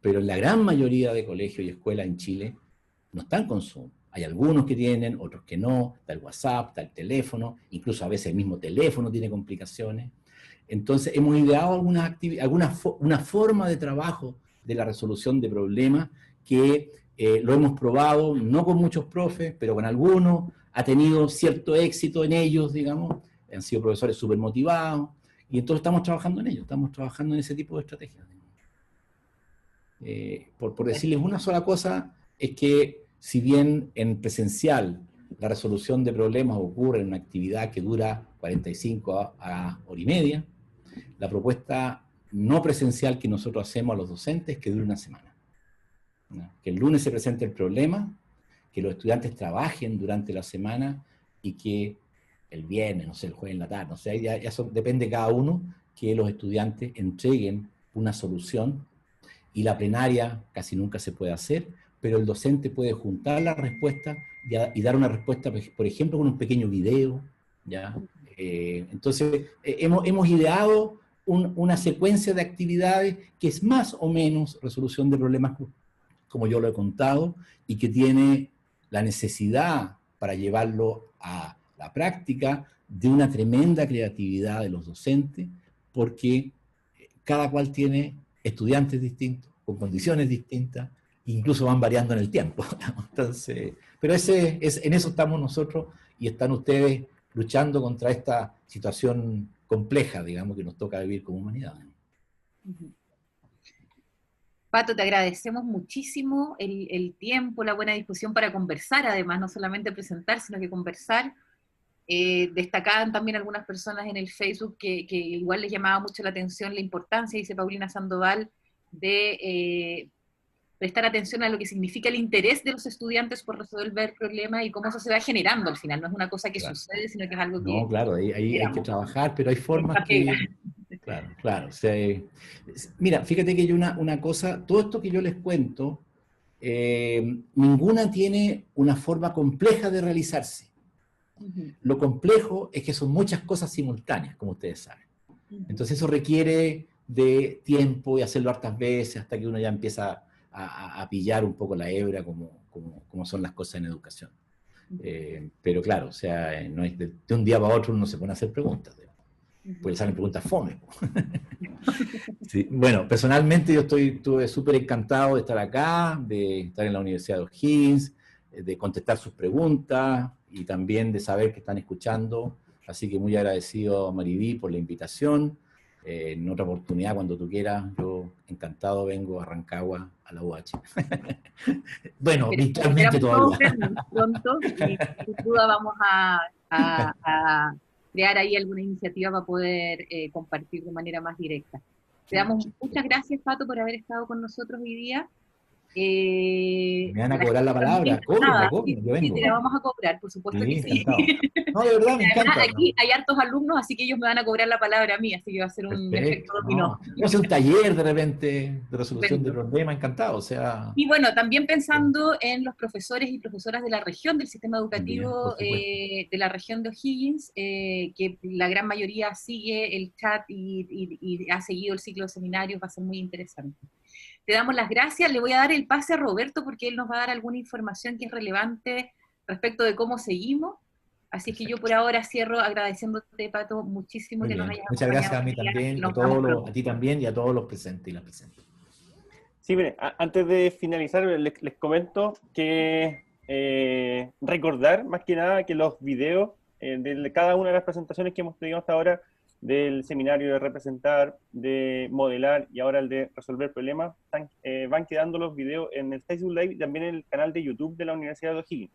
pero en la gran mayoría de colegios y escuelas en Chile no están con Zoom. Hay algunos que tienen, otros que no, está el WhatsApp, está el teléfono, incluso a veces el mismo teléfono tiene complicaciones. Entonces hemos ideado una forma de trabajo de la resolución de problemas que lo hemos probado, no con muchos profes, pero con algunos, ha tenido cierto éxito en ellos, digamos, han sido profesores súper motivados, y entonces estamos trabajando en ello, estamos trabajando en ese tipo de estrategias. Por decirles una sola cosa, es que si bien en presencial la resolución de problemas ocurre en una actividad que dura 45 a hora y media, la propuesta no presencial que nosotros hacemos a los docentes es que dure una semana. ¿No? Que el lunes se presente el problema, que los estudiantes trabajen durante la semana y que el viernes, no sé, el jueves en la tarde, no sé, ya eso depende de cada uno, que los estudiantes entreguen una solución, y la plenaria casi nunca se puede hacer, pero el docente puede juntar la respuesta y dar una respuesta, por ejemplo, con un pequeño video, ¿ya? Entonces, hemos ideado una secuencia de actividades que es más o menos resolución de problemas, como yo lo he contado, y que tiene la necesidad para llevarlo a la práctica de una tremenda creatividad de los docentes, porque cada cual tiene estudiantes distintos, con condiciones distintas, incluso van variando en el tiempo. Entonces, pero en eso estamos nosotros, y están ustedes luchando contra esta situación compleja, digamos, que nos toca vivir como humanidad. Pato, te agradecemos muchísimo el tiempo, la buena disposición para conversar, además, no solamente presentar, sino que conversar. Destacaban también algunas personas en el Facebook que igual les llamaba mucho la atención la importancia, dice Paulina Sandoval, de prestar atención a lo que significa el interés de los estudiantes por resolver problemas y cómo eso se va generando al final. No es una cosa que sucede, sino que es algo que... No, claro, ahí hay que trabajar, pero hay formas que... Claro. O sea, mira, fíjate que hay una cosa, todo esto que yo les cuento, ninguna tiene una forma compleja de realizarse. Lo complejo es que son muchas cosas simultáneas, como ustedes saben. Entonces eso requiere de tiempo y hacerlo hartas veces hasta que uno ya empieza a pillar un poco la hebra como son las cosas en educación. Pero claro, o sea, no es de un día para otro uno se pone a hacer preguntas, porque salen preguntas fome. Sí, bueno, personalmente yo estuve súper encantado de estar acá, de estar en la Universidad de O'Higgins, de contestar sus preguntas y también de saber que están escuchando. Así que muy agradecido a Mariví por la invitación. En otra oportunidad, cuando tú quieras, yo encantado vengo a Rancagua, a la UH. Bueno, virtualmente todavía. Pronto y sin duda vamos a crear ahí alguna iniciativa para poder compartir de manera más directa. Te damos muchas gracias, Pato, por haber estado con nosotros hoy día. Me van a cobrar la palabra, cóbrenla, yo vengo. Sí, te la vamos a cobrar, por supuesto que sí. Encantado. No, de verdad, me encanta. Aquí hay hartos alumnos, así que ellos me van a cobrar la palabra a mí, así que va a ser un efecto dominó. Vamos a hacer un taller de repente de resolución de problemas, encantado, o sea... Y bueno, también pensando en los profesores y profesoras de la región, del sistema educativo de la región de O'Higgins, que la gran mayoría sigue el chat y ha seguido el ciclo de seminarios, va a ser muy interesante. Te damos las gracias, le voy a dar el pase a Roberto porque él nos va a dar alguna información que es relevante respecto de cómo seguimos. Así que yo por ahora cierro agradeciéndote, Pato, muchísimo que nos hayas acompañado. Muchas gracias a mí también, a ti también y a todos los presentes y las presentes. Sí, mire, antes de finalizar les comento que recordar más que nada que los videos de cada una de las presentaciones que hemos tenido hasta ahora, del seminario de representar, de modelar y ahora el de resolver problemas, van quedando los videos en el Facebook Live y también en el canal de YouTube de la Universidad de O'Higgins.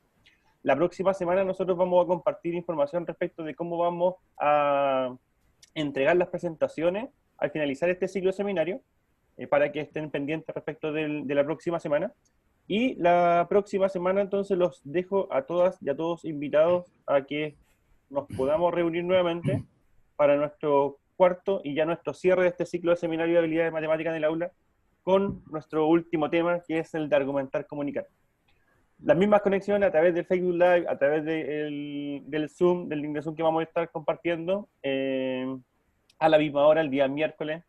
La próxima semana nosotros vamos a compartir información respecto de cómo vamos a entregar las presentaciones al finalizar este ciclo de seminario, para que estén pendientes respecto de la próxima semana. Y la próxima semana entonces los dejo a todas y a todos invitados a que nos podamos reunir nuevamente para nuestro cuarto y ya nuestro cierre de este ciclo de seminario de habilidades matemáticas en el aula, con nuestro último tema, que es el de argumentar, comunicar. Las mismas conexiones a través del Facebook Live, a través del Zoom, del link de Zoom que vamos a estar compartiendo a la misma hora, el día miércoles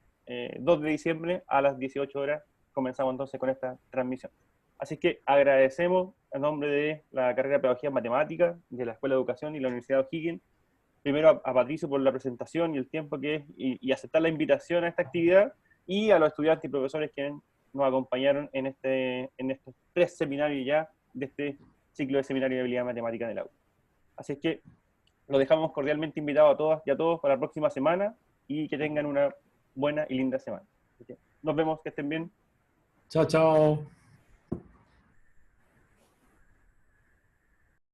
2 de diciembre a las 18 horas. Comenzamos entonces con esta transmisión. Así que agradecemos en nombre de la carrera de Pedagogía Matemática, de la Escuela de Educación y la Universidad de O'Higgins, primero a Patricio por la presentación y el tiempo que es, y aceptar la invitación a esta actividad, y a los estudiantes y profesores que nos acompañaron en estos 3 seminarios ya de este ciclo de seminario de habilidad matemática en el aula. Así es que los dejamos cordialmente invitados a todas y a todos para la próxima semana, y que tengan una buena y linda semana. Nos vemos, que estén bien. Chao, chao.